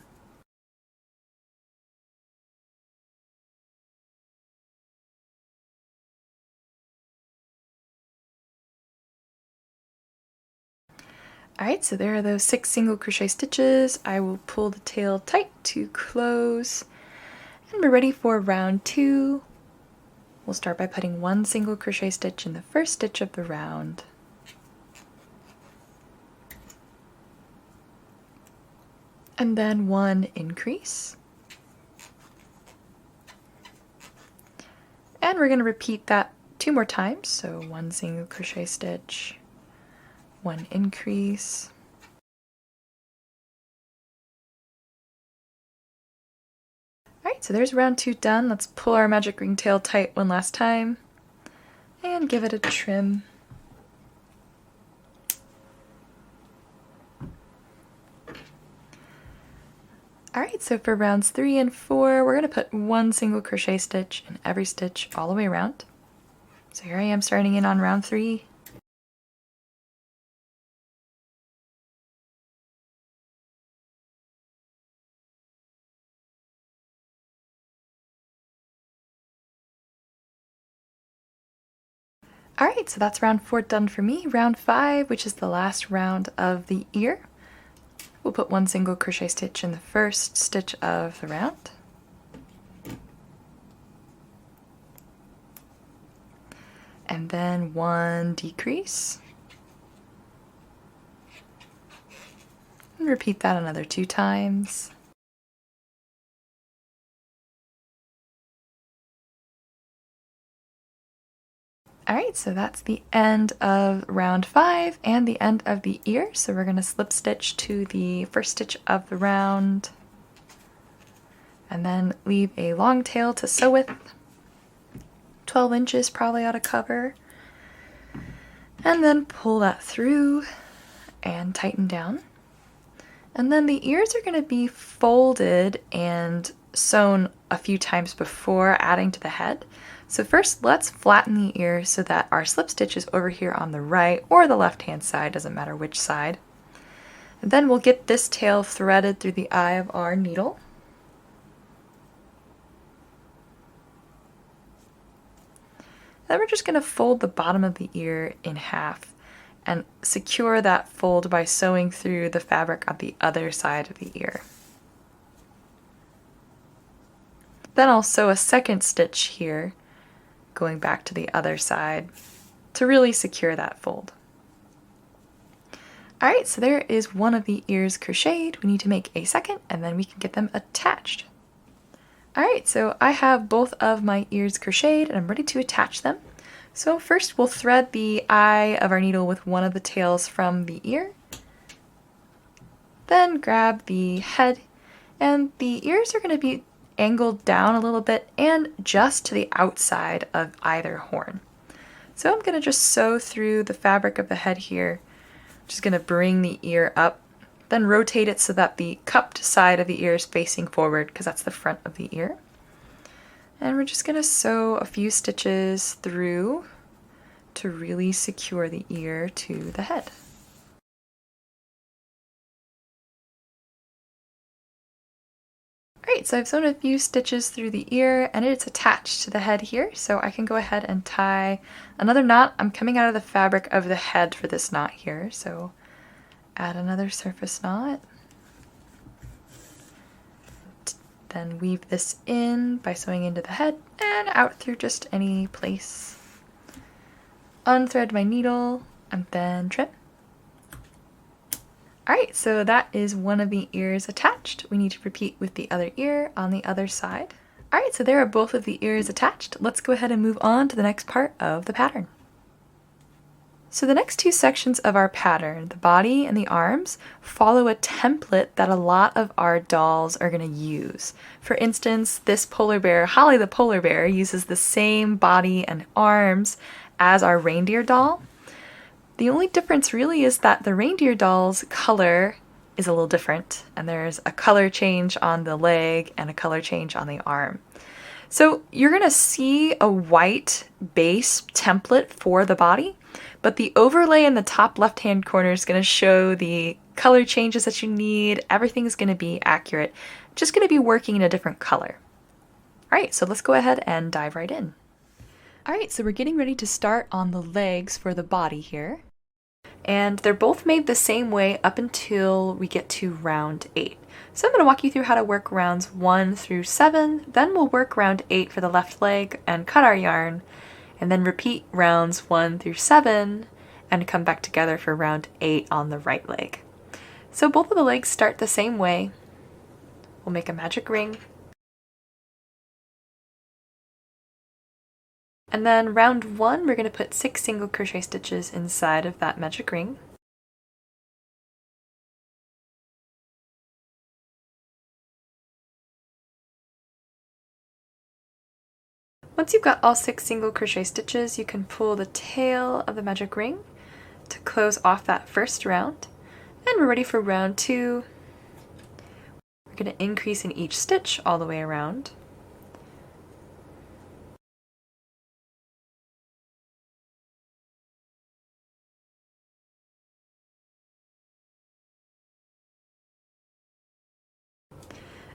Alright, so there are those 6 single crochet stitches. I will pull the tail tight to close. And we're ready for round 2. We'll start by putting 1 single crochet stitch in the first stitch of the round. And then 1 increase. And we're going to repeat that 2 more times. So 1 single crochet stitch, 1 increase, alright, so there's round 2 done. Let's pull our magic ring tail tight one last time and give it a trim. Alright, so for rounds 3 and 4, we're going to put 1 single crochet stitch in every stitch all the way around. So here I am starting in on round 3. Alright, so that's round 4 done for me. Round 5, which is the last round of the ear. We'll put 1 single crochet stitch in the first stitch of the round. and then 1 decrease. And repeat that another 2 times. Alright, so that's the end of round 5 and the end of the ear. So we're going to slip stitch to the first stitch of the round and then leave a long tail to sew with. 12 inches probably ought to cover. And then pull that through and tighten down. And then the ears are going to be folded and sewn a few times before adding to the head. So first, let's flatten the ear so that our slip stitch is over here on the right or the left-hand side, doesn't matter which side. And then we'll get this tail threaded through the eye of our needle. Then we're just going to fold the bottom of the ear in half and secure that fold by sewing through the fabric on the other side of the ear. Then I'll sew a second stitch here, going back to the other side to really secure that fold. Alright, so there is one of the ears crocheted. We need to make a second and then we can get them attached. Alright, so I have both of my ears crocheted and I'm ready to attach them. So first we'll thread the eye of our needle with one of the tails from the ear. Then grab the head, and the ears are going to be angled down a little bit and just to the outside of either horn. So I'm going to just sew through the fabric of the head here. Just going to bring the ear up, then rotate it so that the cupped side of the ear is facing forward because that's the front of the ear. And we're just going to sew a few stitches through to really secure the ear to the head. Alright, so I've sewn a few stitches through the ear and it's attached to the head here, so I can go ahead and tie another knot. I'm coming out of the fabric of the head for this knot here, so add another surface knot. Then weave this in by sewing into the head and out through just any place. Unthread my needle and then trim. Alright, so that is one of the ears attached. We need to repeat with the other ear on the other side. Alright, so there are both of the ears attached. Let's go ahead and move on to the next part of the pattern. So the next 2 sections of our pattern, the body and the arms, follow a template that a lot of our dolls are going to use. For instance, this polar bear, Holly the polar bear, uses the same body and arms as our reindeer doll. The only difference really is that the reindeer doll's color is a little different, and there's a color change on the leg and a color change on the arm. So you're going to see a white base template for the body, but the overlay in the top left-hand corner is going to show the color changes that you need. Everything is going to be accurate, just going to be working in a different color. All right, so let's go ahead and dive right in. All right, so we're getting ready to start on the legs for the body here. And they're both made the same way up until we get to round 8. So I'm going to walk you through how to work rounds 1 through 7, then we'll work round 8 for the left leg and cut our yarn, and then repeat rounds 1 through 7 and come back together for round 8 on the right leg. So both of the legs start the same way. We'll make a magic ring. And then round 1, we're going to put 6 single crochet stitches inside of that magic ring. Once you've got all 6 single crochet stitches, you can pull the tail of the magic ring to close off that first round. And we're ready for round 2. We're going to increase in each stitch all the way around.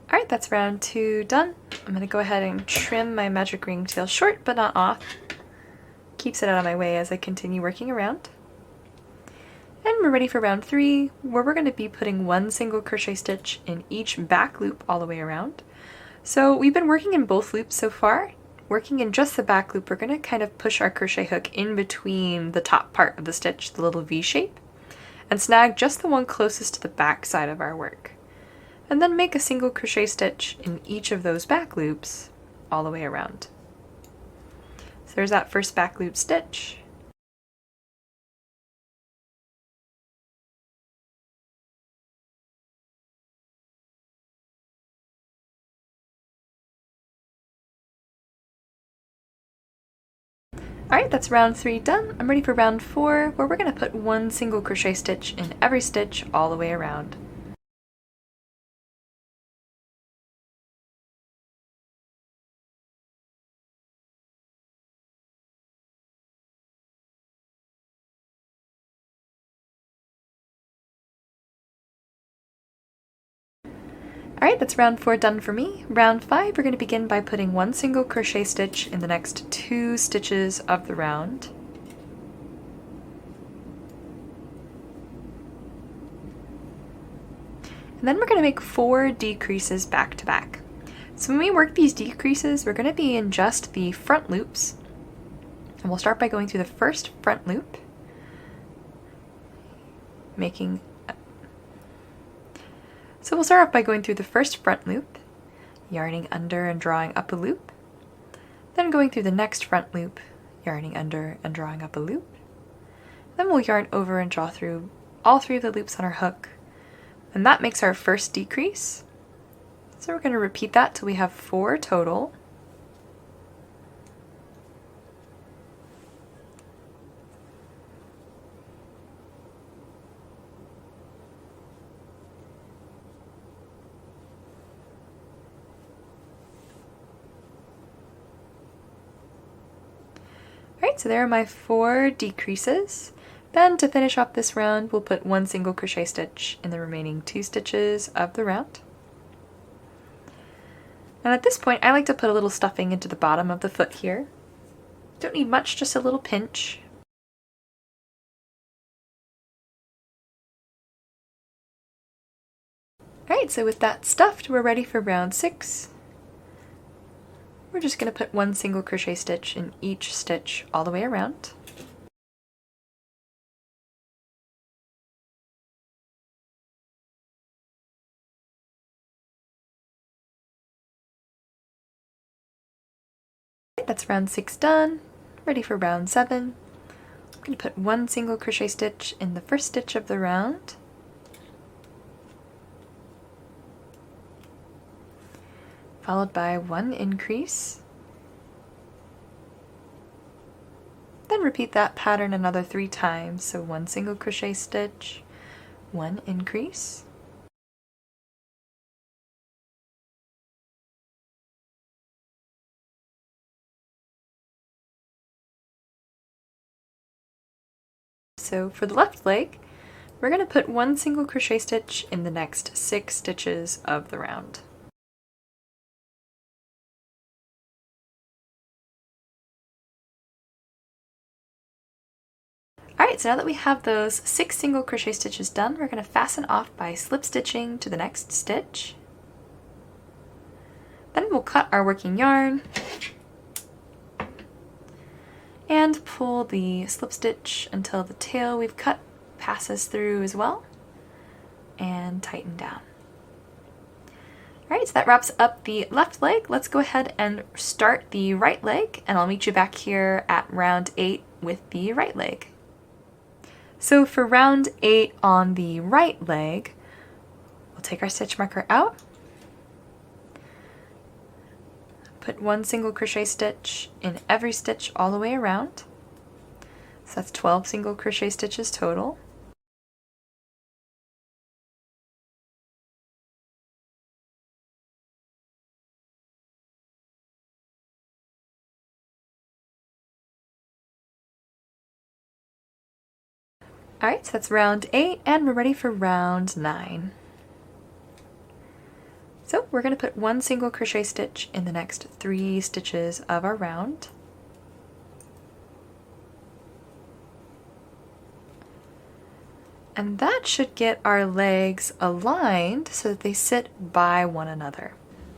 Alright, that's round 2 done. I'm going to go ahead and trim my magic ring tail short but not off. Keeps it out of my way as I continue working around. And we're ready for round 3, where we're going to be putting 1 single crochet stitch in each back loop all the way around. So we've been working in both loops so far. Working in just the back loop, we're going to kind of push our crochet hook in between the top part of the stitch, the little V shape, and snag just the one closest to the back side of our work. And then make a single crochet stitch in each of those back loops all the way around. So there's that first back loop stitch. Alright, that's round 3 done. I'm ready for round 4, where we're going to put one single crochet stitch in every stitch all the way around. Alright, that's round 4 done for me. Round 5, we're going to begin by putting one single crochet stitch in the next 2 stitches of the round. And then we're going to make 4 decreases back to back. So when we work these decreases, we're going to be in just the front loops. And we'll start by going through the first front loop, So we'll start off by going through the first front loop, yarning under and drawing up a loop, then going through the next front loop, yarning under and drawing up a loop. Then we'll yarn over and draw through all 3 of the loops on our hook, and that makes our first decrease. So we're going to repeat that till we have 4 total. Alright, so there are my 4 decreases. Then to finish off this round, we'll put one single crochet stitch in the remaining 2 stitches of the round. And at this point, I like to put a little stuffing into the bottom of the foot here. Don't need much, just a little pinch. Alright, so with that stuffed, we're ready for round 6. We're just going to put one single crochet stitch in each stitch all the way around. That's round 6 done. Ready for round 7. I'm going to put one single crochet stitch in the first stitch of the round. Followed by one increase. Then repeat that pattern another 3 times. So one single crochet stitch, one increase. So for the left leg, we're going to put one single crochet stitch in the next 6 stitches of the round. Alright, so now that we have those 6 single crochet stitches done, we're going to fasten off by slip stitching to the next stitch. Then we'll cut our working yarn and pull the slip stitch until the tail we've cut passes through as well, and tighten down. Alright, so that wraps up the left leg. Let's go ahead and start the right leg, and I'll meet you back here at round 8 with the right leg. So for round 8 on the right leg, we'll take our stitch marker out, put one single crochet stitch in every stitch all the way around. So that's 12 single crochet stitches total. Alright, so that's round 8, and we're ready for round 9. So we're going to put one single crochet stitch in the next 3 stitches of our round. And that should get our legs aligned so that they sit by one another.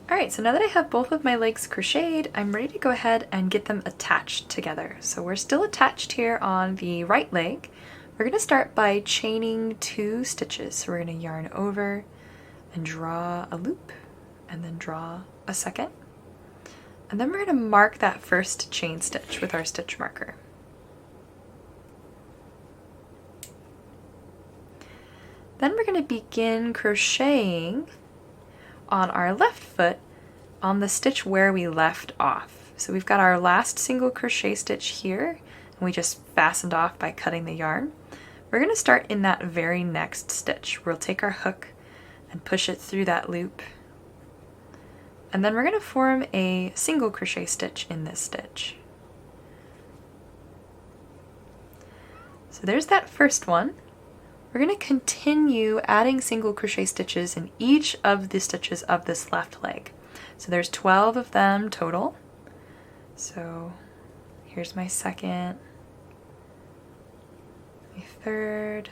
Alright, so now that I have both of my legs crocheted, I'm ready to go ahead and get them attached together. So we're still attached here on the right leg. We're going to start by chaining 2 stitches. So we're going to yarn over and draw a loop, and then draw a second. And then we're going to mark that first chain stitch with our stitch marker. Then we're going to begin crocheting on our left foot on the stitch where we left off. So we've got our last single crochet stitch here, and we just fastened off by cutting the yarn. We're going to start in that very next stitch. We'll take our hook and push it through that loop, and then we're going to form a single crochet stitch in this stitch. So there's that first one. We're going to continue adding single crochet stitches in each of the stitches of this left leg. So there's 12 of them total. So here's my second, my third,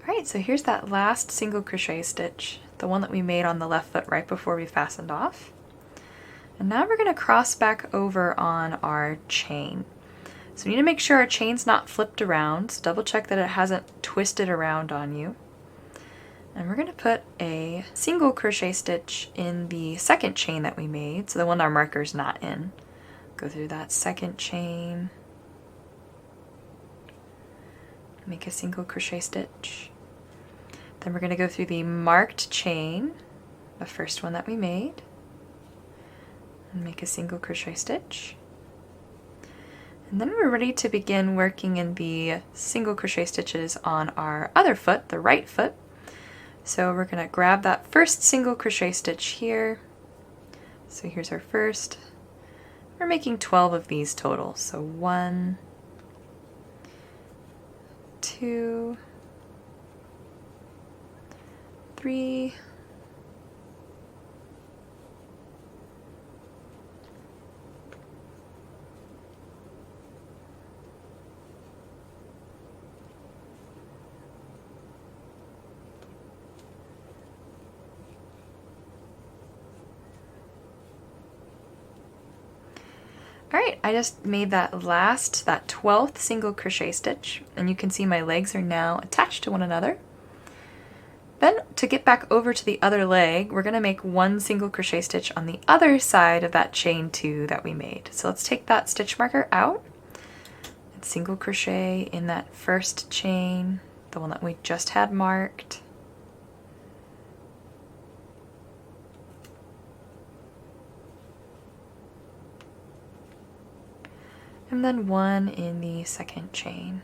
Alright, so here's that last single crochet stitch, the one that we made on the left foot right before we fastened off. And now we're going to cross back over on our chain. So we need to make sure our chain's not flipped around, so double check that it hasn't twisted around on you. And we're going to put a single crochet stitch in the second chain that we made, so the one our marker's not in. Go through that second chain, make a single crochet stitch. Then we're going to go through the marked chain, the first one that we made, and make a single crochet stitch. And then we're ready to begin working in the single crochet stitches on our other foot, the right foot. So we're going to grab that first single crochet stitch here. So here's our first. We're making 12 of these total. So 1, 2, 3, 'Alright, I just made that 12th single crochet stitch, and you can see my legs are now attached to one another. Then to get back over to the other leg, we're going to make 1 single crochet stitch on the other side of that chain 2 that we made. So let's take that stitch marker out and single crochet in that first chain, the one that we just had marked. And then 1 in the second chain.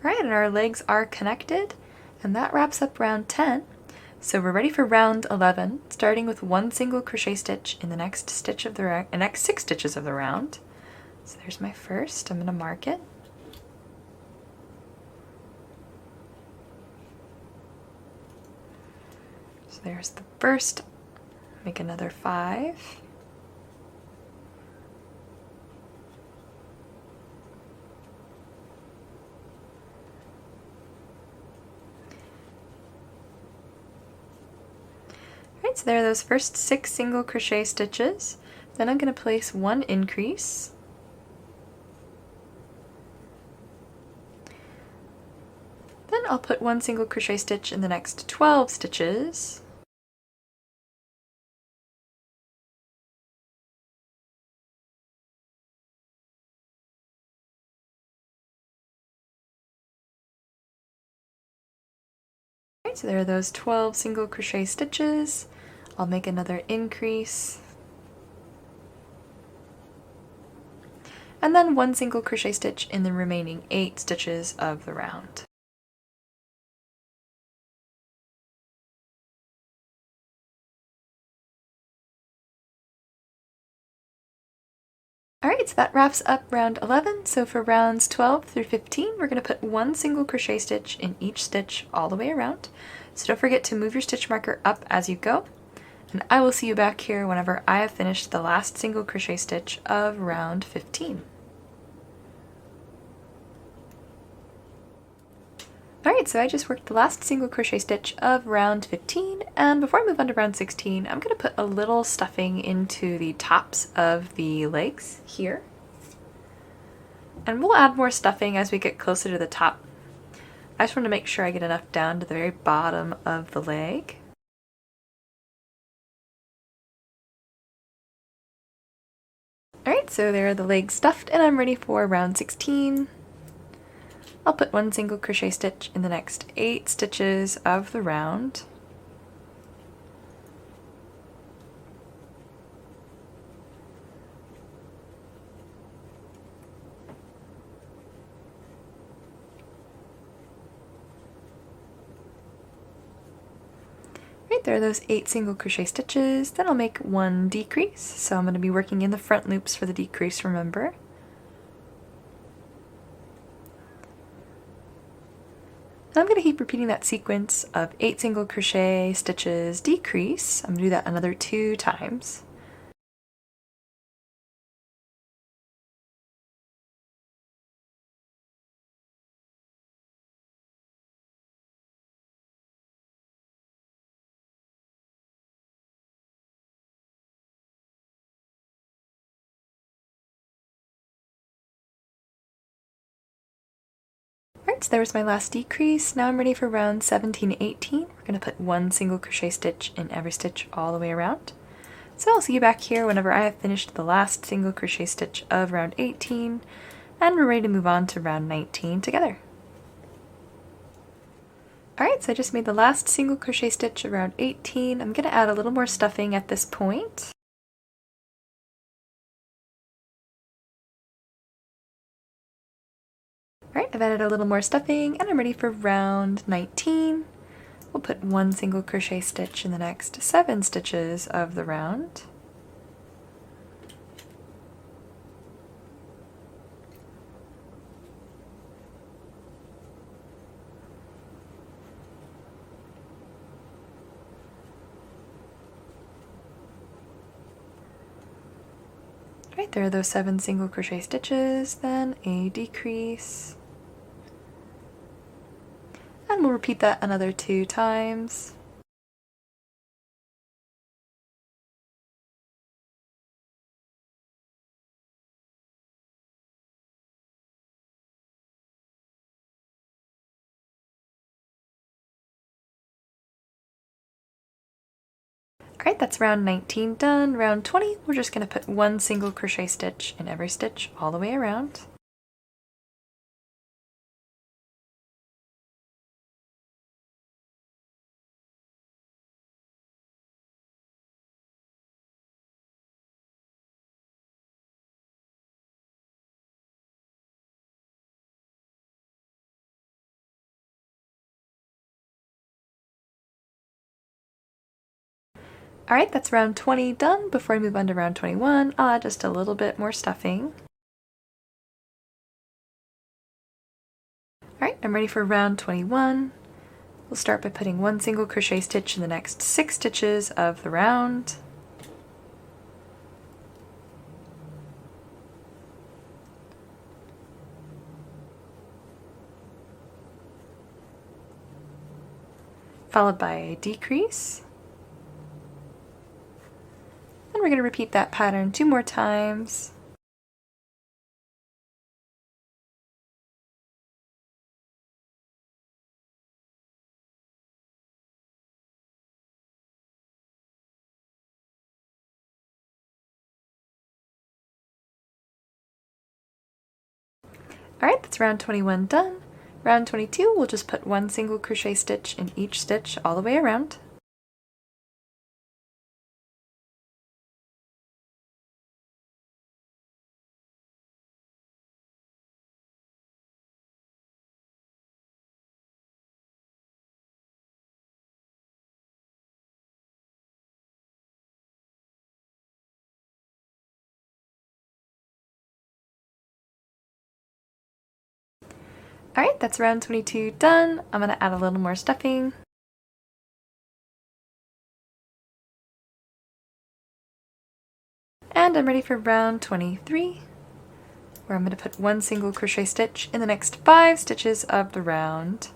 Right, and our legs are connected, and that wraps up round 10. So we're ready for round 11, starting with 1 single crochet stitch in the next stitch of the next 6 stitches of the round. So there's my first. I'm going to mark it. So there's the first. Make another 5. Alright, so there are those first 6 single crochet stitches. Then I'm going to place 1 increase. Then I'll put 1 single crochet stitch in the next 12 stitches. So there are those 12 single crochet stitches. I'll make another increase. And then 1 single crochet stitch in the remaining 8 stitches of the round. Alright, so that wraps up round 11. So for rounds 12 through 15, we're going to put one single crochet stitch in each stitch all the way around. So don't forget to move your stitch marker up as you go. And I will see you back here whenever I have finished the last single crochet stitch of round 15. Alright, so I just worked the last single crochet stitch of round 15, and before I move on to round 16, I'm going to put a little stuffing into the tops of the legs here. And we'll add more stuffing as we get closer to the top. I just want to make sure I get enough down to the very bottom of the leg. Alright, so there are the legs stuffed, and I'm ready for round 16. I'll put one single crochet stitch in the next 8 stitches of the round. Right, there are those 8 single crochet stitches. Then I'll make one decrease. So I'm going to be working in the front loops for the decrease, remember. And I'm going to keep repeating that sequence of 8 single crochet stitches, decrease. I'm going to do that another 2 times. Alright, so there was my last decrease. Now I'm ready for round 17, 18. We're going to put one single crochet stitch in every stitch all the way around. So I'll see you back here whenever I have finished the last single crochet stitch of round 18, and we're ready to move on to round 19 together. Alright, so I just made the last single crochet stitch of round 18. I'm going to add a little more stuffing at this point. Alright, I've added a little more stuffing, and I'm ready for round 19. We'll put one single crochet stitch in the next 7 stitches of the round. Right, there are those 7 single crochet stitches, then a decrease. And we'll repeat that another 2 times. Alright, that's round 19 done. Round 20, we're just going to put one single crochet stitch in every stitch all the way around. Alright, that's round 20 done. Before I move on to round 21, I'll add just a little bit more stuffing. Alright, I'm ready for round 21. We'll start by putting one single crochet stitch in the next 6 stitches of the round. Followed by a decrease. And we're going to repeat that pattern 2 more times. Alright, that's round 21 done. Round 22, we'll just put one single crochet stitch in each stitch all the way around. Alright, that's round 22 done. I'm going to add a little more stuffing. And I'm ready for round 23, where I'm going to put one single crochet stitch in the next 5 stitches of the round.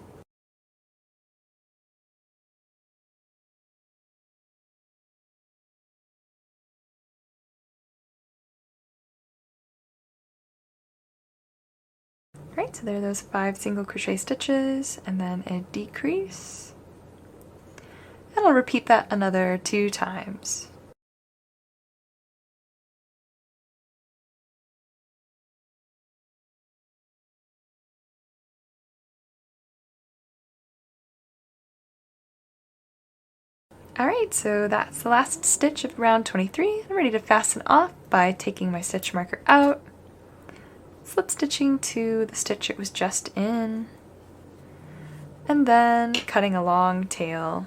Alright, so there are those 5 single crochet stitches, and then a decrease. And I'll repeat that another 2 times. Alright, so that's the last stitch of round 23. I'm ready to fasten off by taking my stitch marker out, slip stitching to the stitch it was just in, and then cutting a long tail.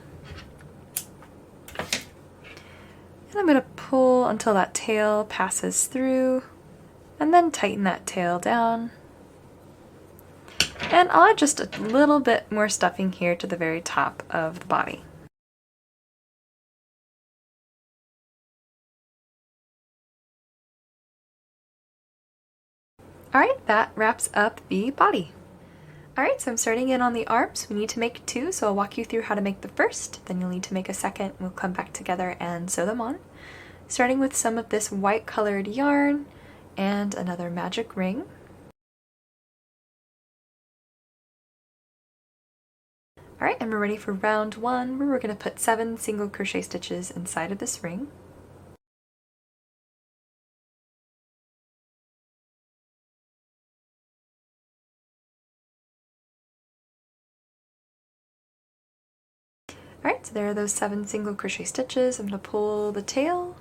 And I'm going to pull until that tail passes through, and then tighten that tail down. And I'll add just a little bit more stuffing here to the very top of the body. Alright, that wraps up the body. Alright, so I'm starting in on the arms. We need to make 2, so I'll walk you through how to make the first, then you'll need to make a second. We'll come back together and sew them on. Starting with some of this white colored yarn and another magic ring. Alright, and we're ready for round 1, where we're going to put 7 single crochet stitches inside of this ring. Alright, so there are those 7 single crochet stitches. I'm going to pull the tail.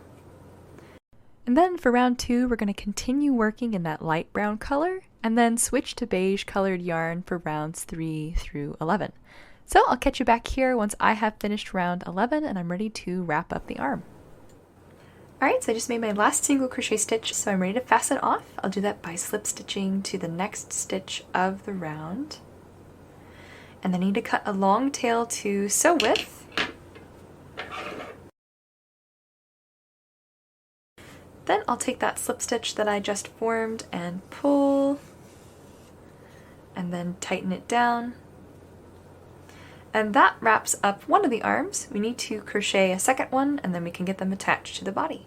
And then for round 2, we're going to continue working in that light brown color, and then switch to beige colored yarn for rounds 3 through 11. So I'll catch you back here once I have finished round 11 and I'm ready to wrap up the arm. Alright, so I just made my last single crochet stitch, so I'm ready to fasten off. I'll do that by slip stitching to the next stitch of the round. And then I need to cut a long tail to sew with. Then I'll take that slip stitch that I just formed and pull, and then tighten it down. And that wraps up one of the arms. We need to crochet a second one, and then we can get them attached to the body.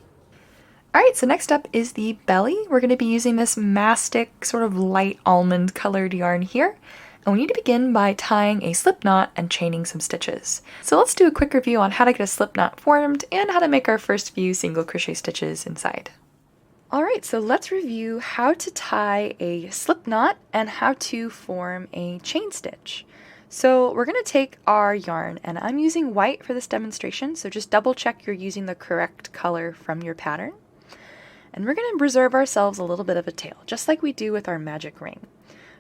Alright, so next up is the belly. We're going to be using this mastic, sort of light almond colored yarn here. And we need to begin by tying a slip knot and chaining some stitches. So let's do a quick review on how to get a slip knot formed and how to make our first few single crochet stitches inside. Alright, so let's review how to tie a slip knot and how to form a chain stitch. So we're going to take our yarn, and I'm using white for this demonstration, so just double check you're using the correct color from your pattern. And we're going to reserve ourselves a little bit of a tail, just like we do with our magic ring.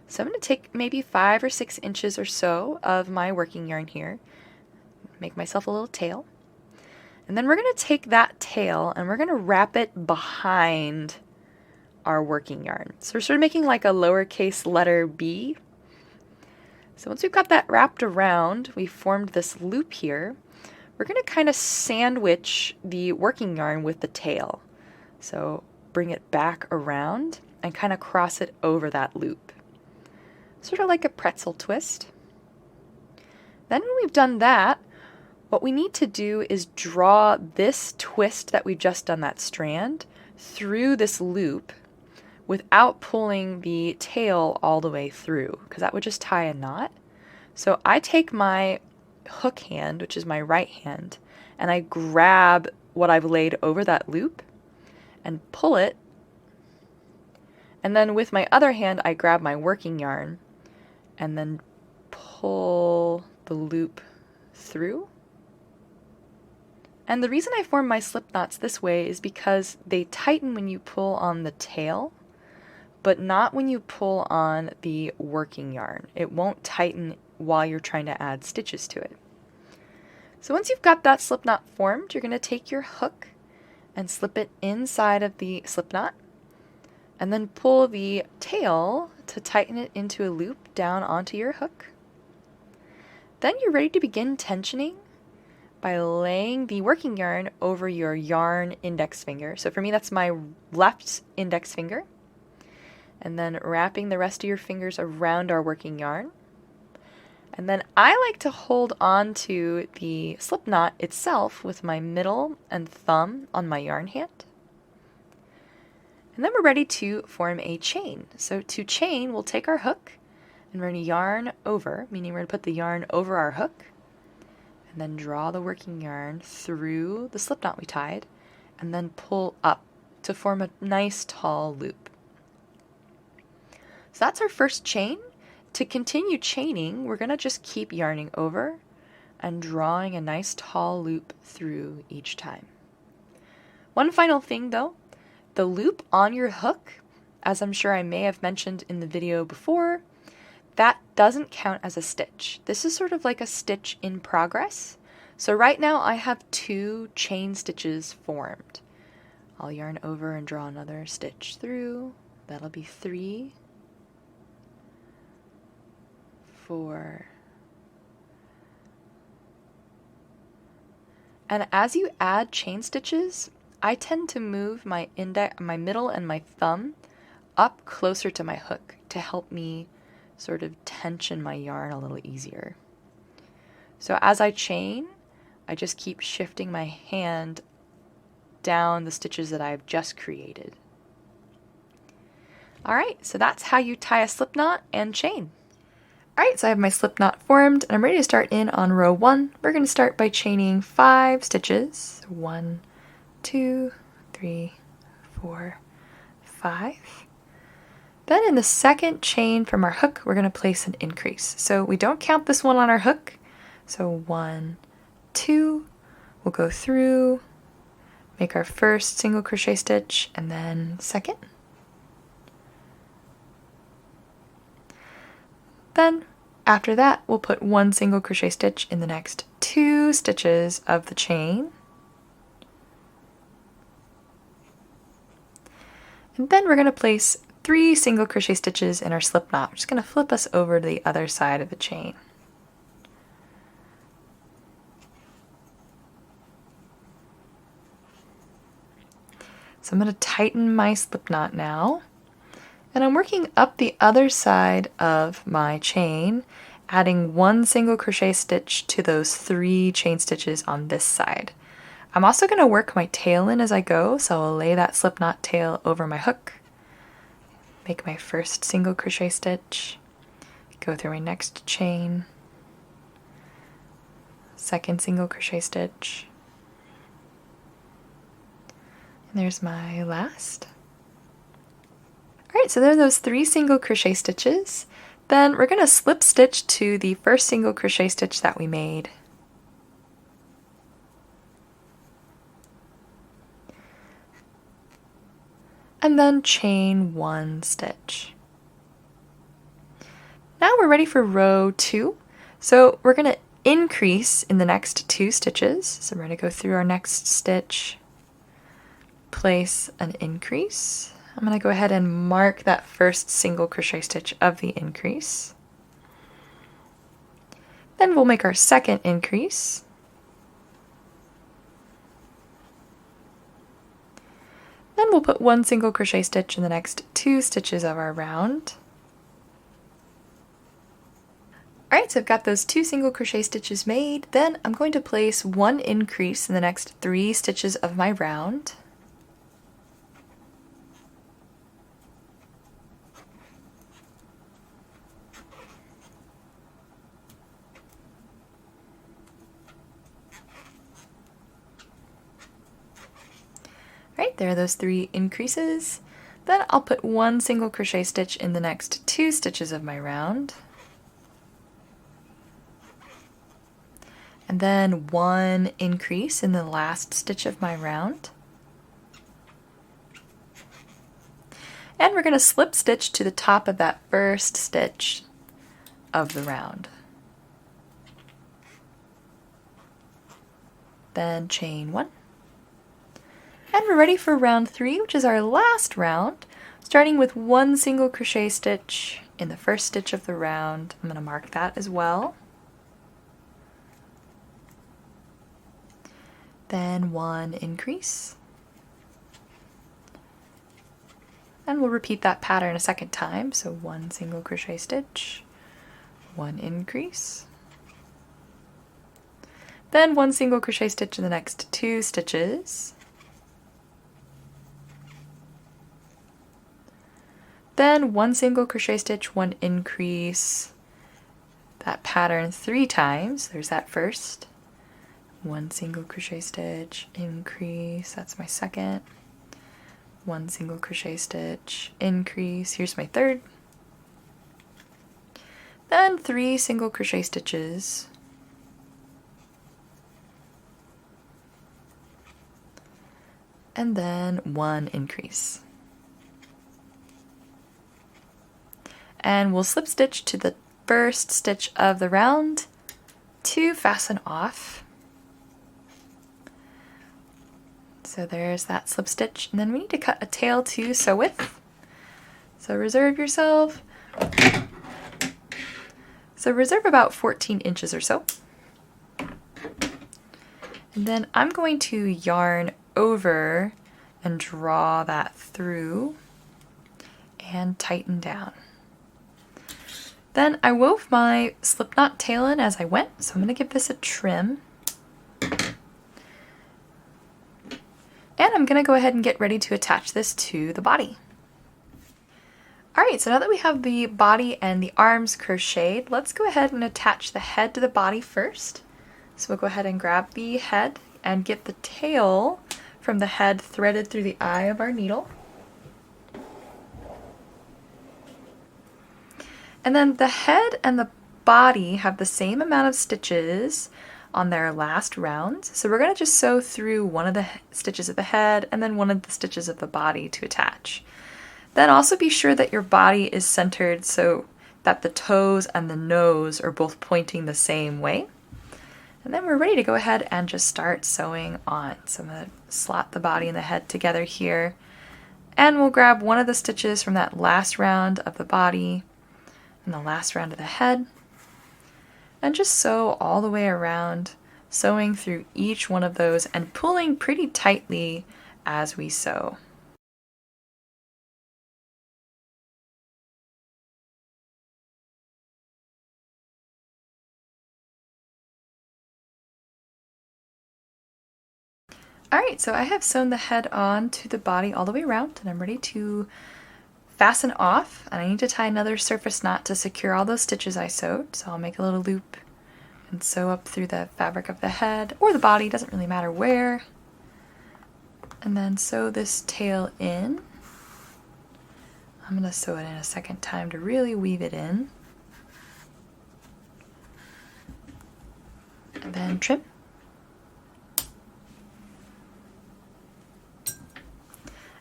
So I'm going to take maybe 5 or 6 inches or so of my working yarn here, make myself a little tail, and then we're going to take that tail and we're going to wrap it behind our working yarn. So we're sort of making like a lowercase letter B. So once we've got that wrapped around, we formed this loop here, we're going to kind of sandwich the working yarn with the tail. So bring it back around and kind of cross it over that loop. Sort of like a pretzel twist. Then when we've done that, what we need to do is draw this twist that we've just done, that strand, through this loop without pulling the tail all the way through, because that would just tie a knot. So I take my hook hand, which is my right hand, and I grab what I've laid over that loop and pull it. And then with my other hand, I grab my working yarn and then pull the loop through. And the reason I form my slip knots this way is because they tighten when you pull on the tail, but not when you pull on the working yarn. It won't tighten while you're trying to add stitches to it. So once you've got that slip knot formed, you're going to take your hook and slip it inside of the slip knot, and then pull the tail to tighten it into a loop down onto your hook. Then you're ready to begin tensioning by laying the working yarn over your yarn index finger. So for me, that's my left index finger. And then wrapping the rest of your fingers around our working yarn. And then I like to hold on to the slip knot itself with my middle and thumb on my yarn hand. And then we're ready to form a chain. So to chain, we'll take our hook and we're going to yarn over, meaning we're going to put the yarn over our hook, and then draw the working yarn through the slip knot we tied, and then pull up to form a nice tall loop. So that's our first chain. To continue chaining, we're going to just keep yarning over and drawing a nice tall loop through each time. One final thing though, the loop on your hook, as I'm sure I may have mentioned in the video before, that doesn't count as a stitch. This is sort of like a stitch in progress. So right now I have 2 chain stitches formed. I'll yarn over and draw another stitch through. That'll be 3, 4. And as you add chain stitches, I tend to move my middle and my thumb up closer to my hook to help me sort of tension my yarn a little easier. So as I chain, I just keep shifting my hand down the stitches that I've just created. Alright, so that's how you tie a slip knot and chain. Alright, so I have my slip knot formed and I'm ready to start in on row 1. We're going to start by chaining 5 stitches. 1, 2, 3, 4, 5. Then in the second chain from our hook, we're going to place an increase. So we don't count this one on our hook. So 1, 2, we'll go through, make our first single crochet stitch, and then second. Then after that, we'll put 1 single crochet stitch in the next 2 stitches of the chain. And then we're going to place 3 single crochet stitches in our slip knot, which is going to flip us over to the other side of the chain. So I'm going to tighten my slip knot now, and I'm working up the other side of my chain, adding 1 single crochet stitch to those 3 chain stitches on this side. I'm also going to work my tail in as I go, so I'll lay that slip knot tail over my hook, make my first single crochet stitch, go through my next chain, second single crochet stitch, and there's my last. Alright, so there are those 3 single crochet stitches. Then we're going to slip stitch to the first single crochet stitch that we made. And then chain 1 stitch. Now we're ready for row 2. So we're going to increase in the next 2 stitches. So we're going to go through our next stitch, place an increase. I'm going to go ahead and mark that first single crochet stitch of the increase. Then we'll make our second increase. Then we'll put 1 single crochet stitch in the next 2 stitches of our round. Alright, so I've got those 2 single crochet stitches made. Then I'm going to place 1 increase in the next 3 stitches of my round. Right, there are those 3 increases. Then I'll put 1 single crochet stitch in the next 2 stitches of my round. And then 1 increase in the last stitch of my round. And we're going to slip stitch to the top of that first stitch of the round. Then chain 1. And we're ready for round 3, which is our last round. Starting with one single crochet stitch in the first stitch of the round. I'm going to mark that as well. Then one increase. And we'll repeat that pattern a second time. So one single crochet stitch, one increase. Then one single crochet stitch in the next two stitches. Then one single crochet stitch, one increase. That pattern 3 times. There's that first. One single crochet stitch, increase. That's my second. One single crochet stitch, increase. Here's my third. Then 3 single crochet stitches. And then one increase. And we'll slip stitch to the first stitch of the round to fasten off. So there's that slip stitch, and then we need to cut a tail to sew with. So reserve yourself. So reserve about 14 inches or so. And then I'm going to yarn over and draw that through and tighten down. Then I wove my slipknot tail in as I went, so I'm going to give this a trim. And I'm going to go ahead and get ready to attach this to the body. Alright, so now that we have the body and the arms crocheted, let's go ahead and attach the head to the body first. So we'll go ahead and grab the head and get the tail from the head threaded through the eye of our needle. And then the head and the body have the same amount of stitches on their last round. So we're going to just sew through one of the stitches of the head and then one of the stitches of the body to attach. Then also be sure that your body is centered so that the toes and the nose are both pointing the same way. And then we're ready to go ahead and just start sewing on. So I'm going to slot the body and the head together here. And we'll grab one of the stitches from that last round of the body and the last round of the head. And just sew all the way around, sewing through each one of those and pulling pretty tightly as we sew. Alright, so I have sewn the head on to the body all the way around, and I'm ready to fasten off, and I need to tie another surface knot to secure all those stitches I sewed. So I'll make a little loop and sew up through the fabric of the head or the body, doesn't really matter where. And then sew this tail in. I'm going to sew it in a second time to really weave it in. And then trim.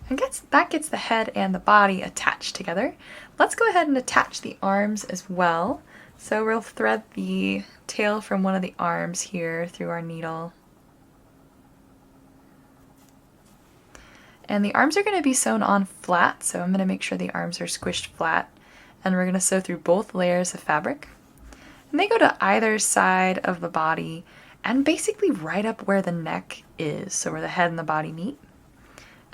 And that gets the head and the body attached together. Let's go ahead and attach the arms as well. So we'll thread the tail from one of the arms here through our needle. And the arms are going to be sewn on flat, so I'm going to make sure the arms are squished flat. And we're going to sew through both layers of fabric. And they go to either side of the body and basically right up where the neck is, so where the head and the body meet.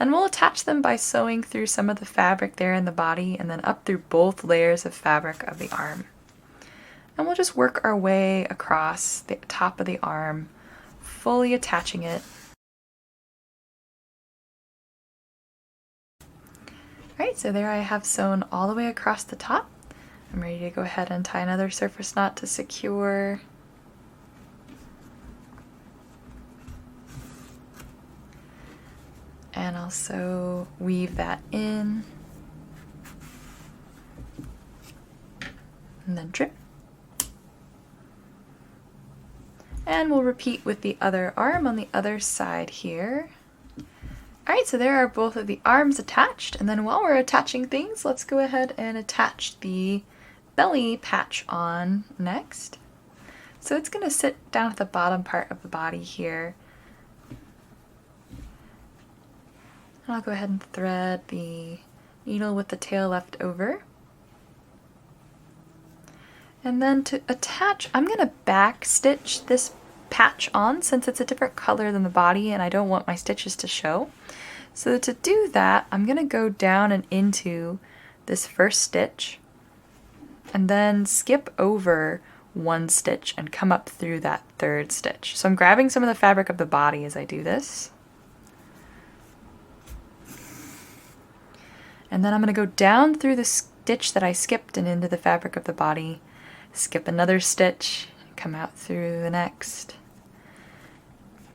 And we'll attach them by sewing through some of the fabric there in the body and then up through both layers of fabric of the arm. And we'll just work our way across the top of the arm, fully attaching it. Alright, so there I have sewn all the way across the top. I'm ready to go ahead and tie another surface knot to secure. And also weave that in. And then trim. And we'll repeat with the other arm on the other side here. Alright, so there are both of the arms attached, and then while we're attaching things, let's go ahead and attach the belly patch on next. So it's going to sit down at the bottom part of the body here. And I'll go ahead and thread the needle with the tail left over. And then to attach, I'm going to back stitch this patch on since it's a different color than the body and I don't want my stitches to show. So to do that, I'm going to go down and into this first stitch and then skip over one stitch and come up through that third stitch. So I'm grabbing some of the fabric of the body as I do this. And then I'm going to go down through the stitch that I skipped and into the fabric of the body, skip another stitch, come out through the next.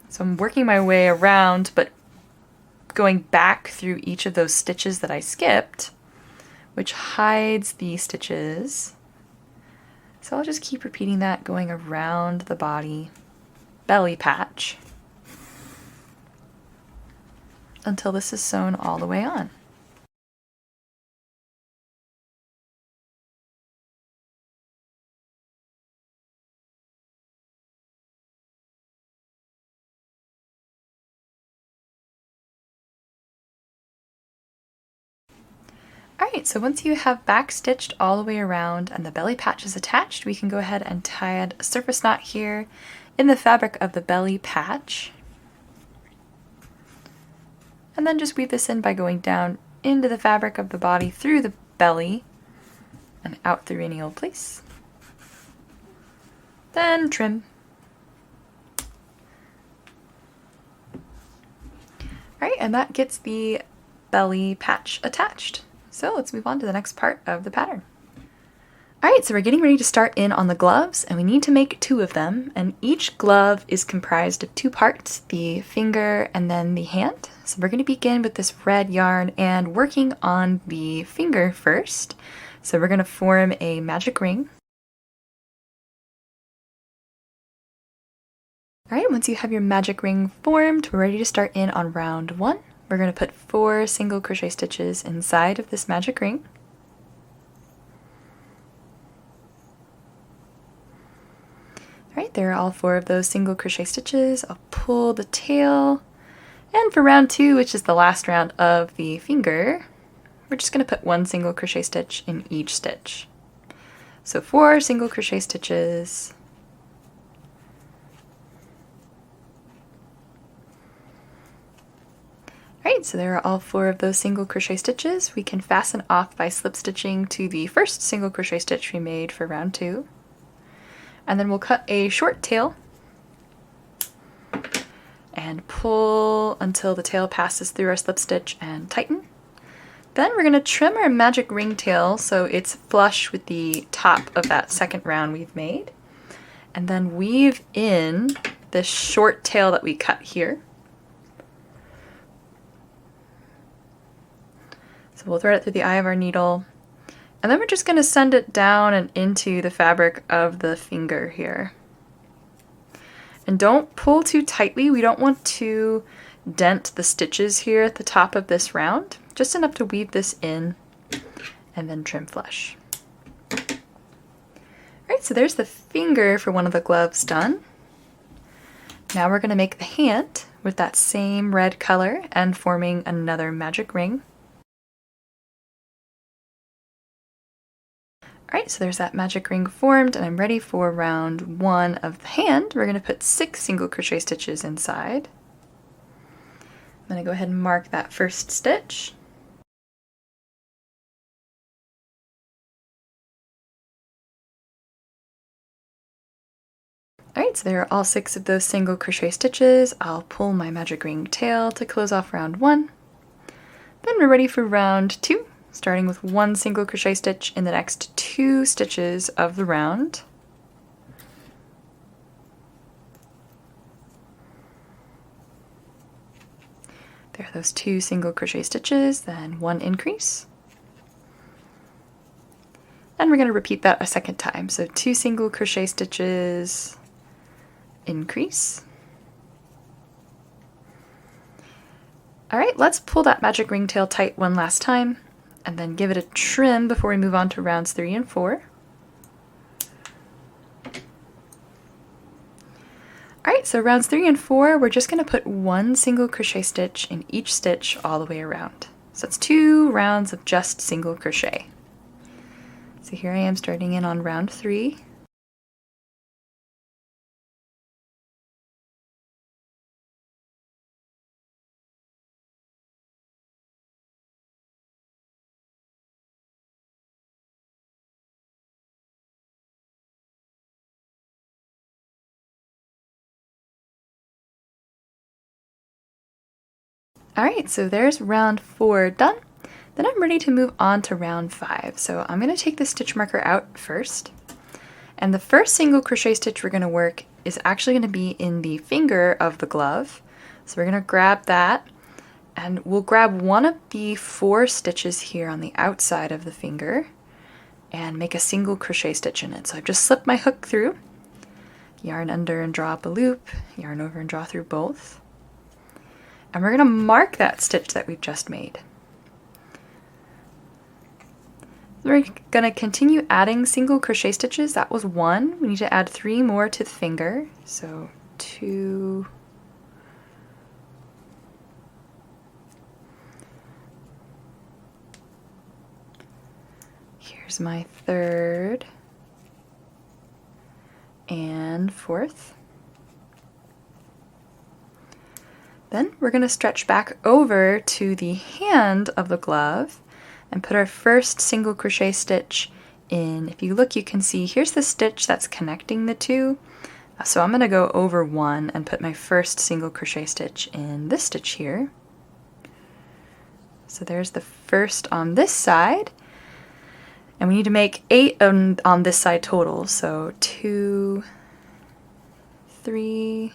So I'm working my way around, but going back through each of those stitches that I skipped, which hides the stitches. So I'll just keep repeating that, going around the body, belly patch, until this is sewn all the way on. Alright, so once you have back stitched all the way around and the belly patch is attached, we can go ahead and tie a surface knot here in the fabric of the belly patch. And then just weave this in by going down into the fabric of the body through the belly and out through any old place. Then trim. Alright, and that gets the belly patch attached. So let's move on to the next part of the pattern. Alright, so we're getting ready to start in on the gloves, and we need to make 2 of them, and each glove is comprised of 2 parts, the finger and then the hand. So we're going to begin with this red yarn and working on the finger first. So we're going to form a magic ring. Alright, once you have your magic ring formed, we're ready to start in on round 1. We're going to put 4 single crochet stitches inside of this magic ring. Alright, there are all 4 of those single crochet stitches. I'll pull the tail, and for round 2, which is the last round of the finger, we're just going to put 1 single crochet stitch in each stitch. So 4 single crochet stitches. Alright, so there are all 4 of those single crochet stitches. We can fasten off by slip stitching to the first single crochet stitch we made for round 2. And then we'll cut a short tail and pull until the tail passes through our slip stitch and tighten. Then we're going to trim our magic ring tail so it's flush with the top of that second round we've made. And then weave in this short tail that we cut here. So we'll thread it through the eye of our needle, and then we're just going to send it down and into the fabric of the finger here. And don't pull too tightly. We don't want to dent the stitches here at the top of this round, just enough to weave this in and then trim flush. Alright, so there's the finger for one of the gloves done. Now we're going to make the hand with that same red color and forming another magic ring. Alright, so there's that magic ring formed, and I'm ready for round 1 of the hand. We're going to put 6 single crochet stitches inside. I'm going to go ahead and mark that first stitch. Alright, so there are all 6 of those single crochet stitches. I'll pull my magic ring tail to close off round 1. Then we're ready for round 2. Starting with 1 single crochet stitch in the next 2 stitches of the round. There are those 2 single crochet stitches, then 1 increase. And we're going to repeat that a second time. So 2 single crochet stitches, increase. Alright, let's pull that magic ring tail tight one last time, and then give it a trim before we move on to rounds 3 and 4. Alright, so rounds 3 and 4, we're just going to put 1 single crochet stitch in each stitch all the way around. So that's 2 rounds of just single crochet. So here I am starting in on round 3. Alright, so there's round 4 done. Then I'm ready to move on to round 5. So I'm going to take the stitch marker out first. And the first single crochet stitch we're going to work is actually going to be in the finger of the glove. So we're going to grab that, and we'll grab one of the 4 stitches here on the outside of the finger and make a single crochet stitch in it. So I've just slipped my hook through, yarn under and draw up a loop, yarn over and draw through both. And we're going to mark that stitch that we've just made. We're going to continue adding single crochet stitches. That was 1. We need to add 3 more to the finger. So 2, here's my 3rd and 4th. Then we're going to stretch back over to the hand of the glove and put our first single crochet stitch in. If you look, you can see here's the stitch that's connecting the 2. So I'm going to go over 1 and put my first single crochet stitch in this stitch here. So there's the first on this side. And we need to make 8 on this side total. So 2, 3,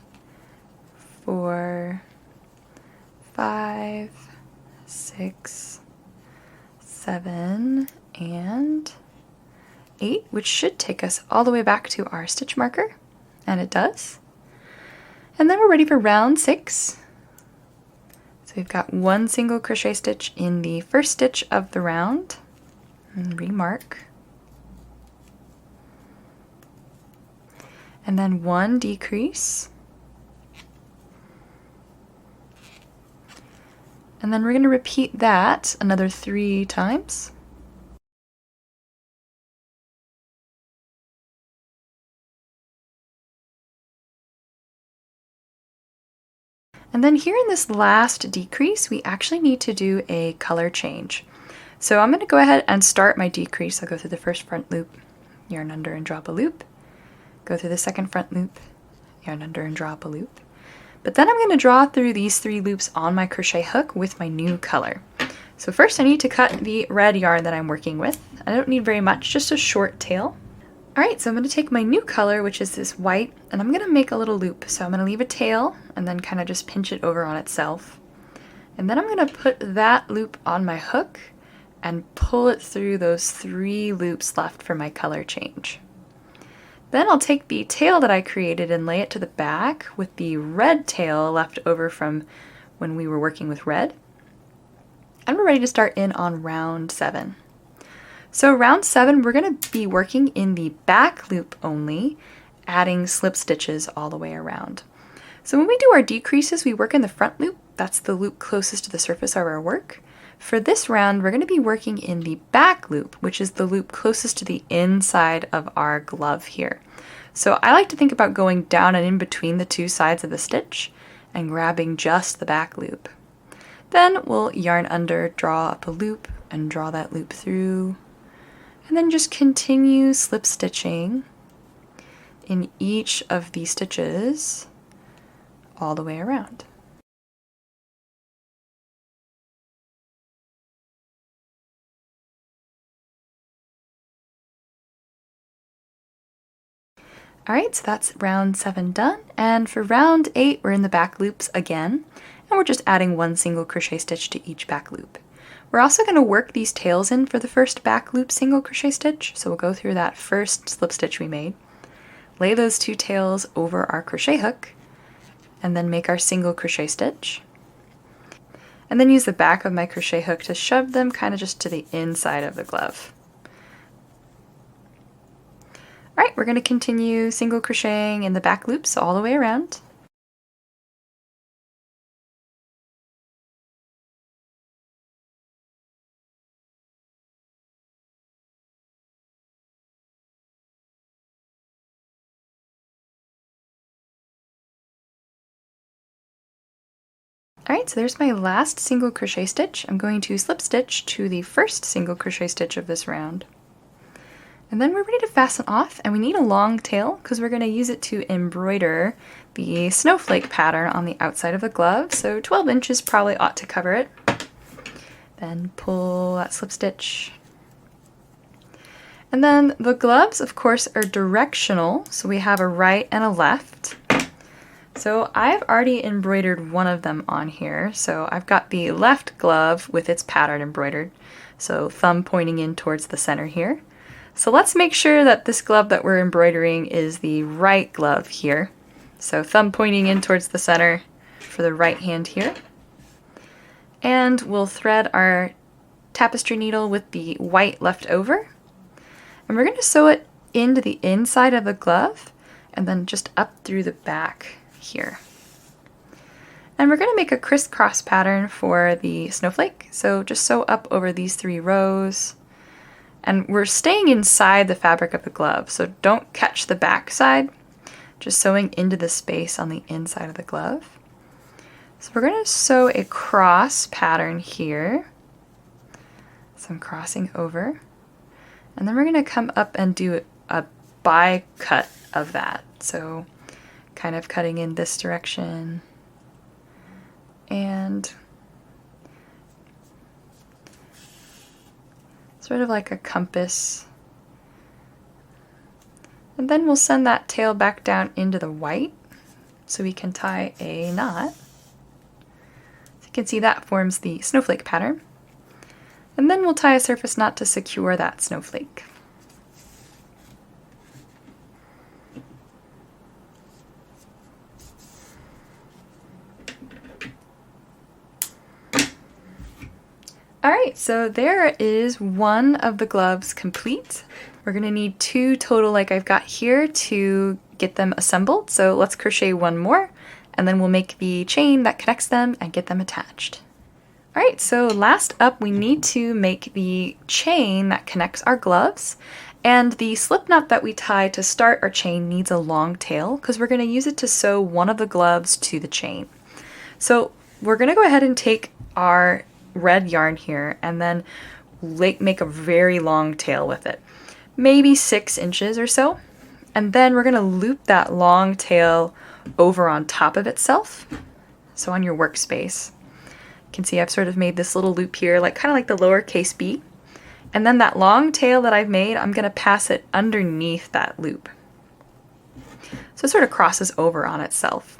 4, 5, 6, 7, and 8, which should take us all the way back to our stitch marker, and it does. And then we're ready for round 6. So we've got 1 single crochet stitch in the first stitch of the round, and remark. And then 1 decrease. And then we're going to repeat that another 3 times. And then here in this last decrease, we actually need to do a color change. So I'm going to go ahead and start my decrease. I'll go through the first front loop, yarn under and drop a loop, go through the second front loop, yarn under and drop a loop. But then I'm going to draw through these 3 loops on my crochet hook with my new color. So first I need to cut the red yarn that I'm working with. I don't need very much, just a short tail. Alright, so I'm going to take my new color, which is this white, and I'm going to make a little loop. So I'm going to leave a tail and then kind of just pinch it over on itself. And then I'm going to put that loop on my hook and pull it through those 3 loops left for my color change. Then I'll take the tail that I created and lay it to the back with the red tail left over from when we were working with red. And we're ready to start in on round 7. So round 7, we're going to be working in the back loop only, adding slip stitches all the way around. So when we do our decreases, we work in the front loop. That's the loop closest to the surface of our work. For this round, we're going to be working in the back loop, which is the loop closest to the inside of our glove here. So I like to think about going down and in between the 2 sides of the stitch and grabbing just the back loop. Then we'll yarn under, draw up a loop, and draw that loop through, and then just continue slip stitching in each of these stitches all the way around. Alright, so that's round 7 done, and for round 8 we're in the back loops again, and we're just adding 1 single crochet stitch to each back loop. We're also going to work these tails in for the first back loop single crochet stitch, so we'll go through that first slip stitch we made, lay those 2 tails over our crochet hook, and then make our single crochet stitch, and then use the back of my crochet hook to shove them kind of just to the inside of the glove. Alright, we're going to continue single crocheting in the back loops all the way around. Alright, so there's my last single crochet stitch. I'm going to slip stitch to the first single crochet stitch of this round. And then we're ready to fasten off, and we need a long tail because we're going to use it to embroider the snowflake pattern on the outside of the glove, so 12 inches probably ought to cover it. Then pull that slip stitch. And then the gloves, of course, are directional, so we have a right and a left. So I've already embroidered one of them on here, so I've got the left glove with its pattern embroidered, so thumb pointing in towards the center here. So let's make sure that this glove that we're embroidering is the right glove here. So thumb pointing in towards the center for the right hand here. And we'll thread our tapestry needle with the white left over. And we're going to sew it into the inside of the glove and then just up through the back here. And we're going to make a crisscross pattern for the snowflake. So just sew up over these 3 rows. And we're staying inside the fabric of the glove, so don't catch the back side, just sewing into the space on the inside of the glove. So we're going to sew a cross pattern here. So I'm crossing over. And then we're going to come up and do a bi cut of that. So kind of cutting in this direction and sort of like a compass. And then we'll send that tail back down into the white so we can tie a knot. So you can see that forms the snowflake pattern. And then we'll tie a surface knot to secure that snowflake. Alright, so there is one of the gloves complete. We're going to need 2 total like I've got here to get them assembled. So let's crochet one more and then we'll make the chain that connects them and get them attached. Alright, so last up we need to make the chain that connects our gloves. And the slip knot that we tie to start our chain needs a long tail because we're going to use it to sew one of the gloves to the chain. So we're going to go ahead and take our red yarn here and then make a very long tail with it, maybe 6 inches or so, and then we're going to loop that long tail over on top of itself, so on your workspace. You can see I've sort of made this little loop here, like kind of like the lowercase b, and then that long tail that I've made, I'm going to pass it underneath that loop, so it sort of crosses over on itself.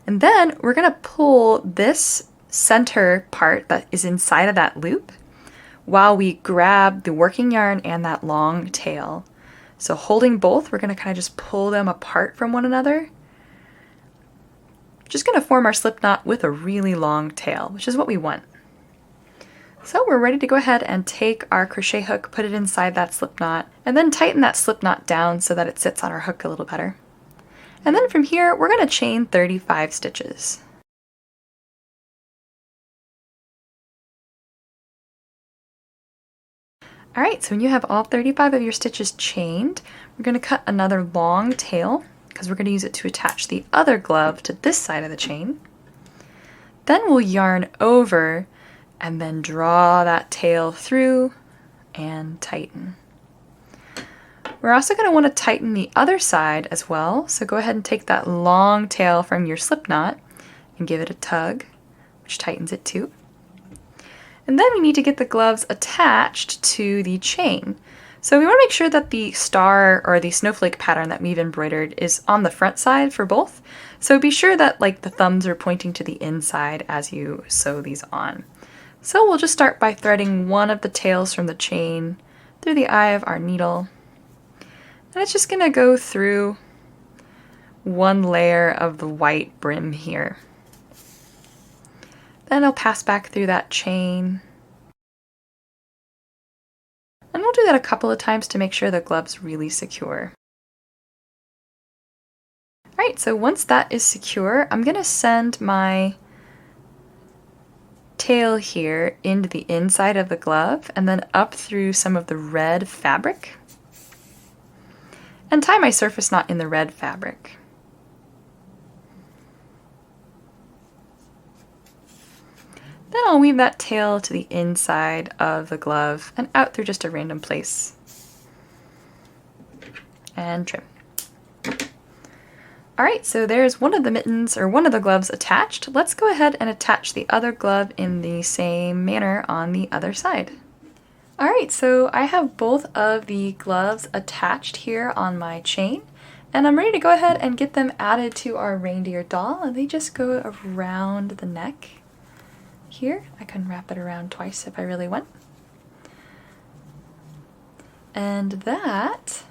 And then we're going to pull this center part that is inside of that loop while we grab the working yarn and that long tail. So holding both, we're going to kind of just pull them apart from one another. Just going to form our slip knot with a really long tail, which is what we want. So we're ready to go ahead and take our crochet hook, put it inside that slip knot, and then tighten that slip knot down so that it sits on our hook a little better. And then from here, we're going to chain 35 stitches. Alright, so when you have all 35 of your stitches chained, we're going to cut another long tail because we're going to use it to attach the other glove to this side of the chain. Then we'll yarn over and then draw that tail through and tighten. We're also going to want to tighten the other side as well, so go ahead and take that long tail from your slip knot and give it a tug, which tightens it too. And then we need to get the gloves attached to the chain. So we want to make sure that the star or the snowflake pattern that we've embroidered is on the front side for both. So be sure that like the thumbs are pointing to the inside as you sew these on. So we'll just start by threading one of the tails from the chain through the eye of our needle. And it's just going to go through one layer of the white brim here. Then I'll pass back through that chain. And we'll do that a couple of times to make sure the glove's really secure. Alright, so once that is secure, I'm going to send my tail here into the inside of the glove and then up through some of the red fabric. And tie my surface knot in the red fabric. Then I'll weave that tail to the inside of the glove and out through just a random place. And trim. Alright, so there's one of the mittens, or one of the gloves attached. Let's go ahead and attach the other glove in the same manner on the other side. Alright, so I have both of the gloves attached here on my chain, and I'm ready to go ahead and get them added to our reindeer doll, and they just go around the neck. Here, I can wrap it around twice if I really want. And that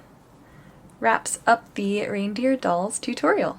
wraps up the reindeer dolls tutorial.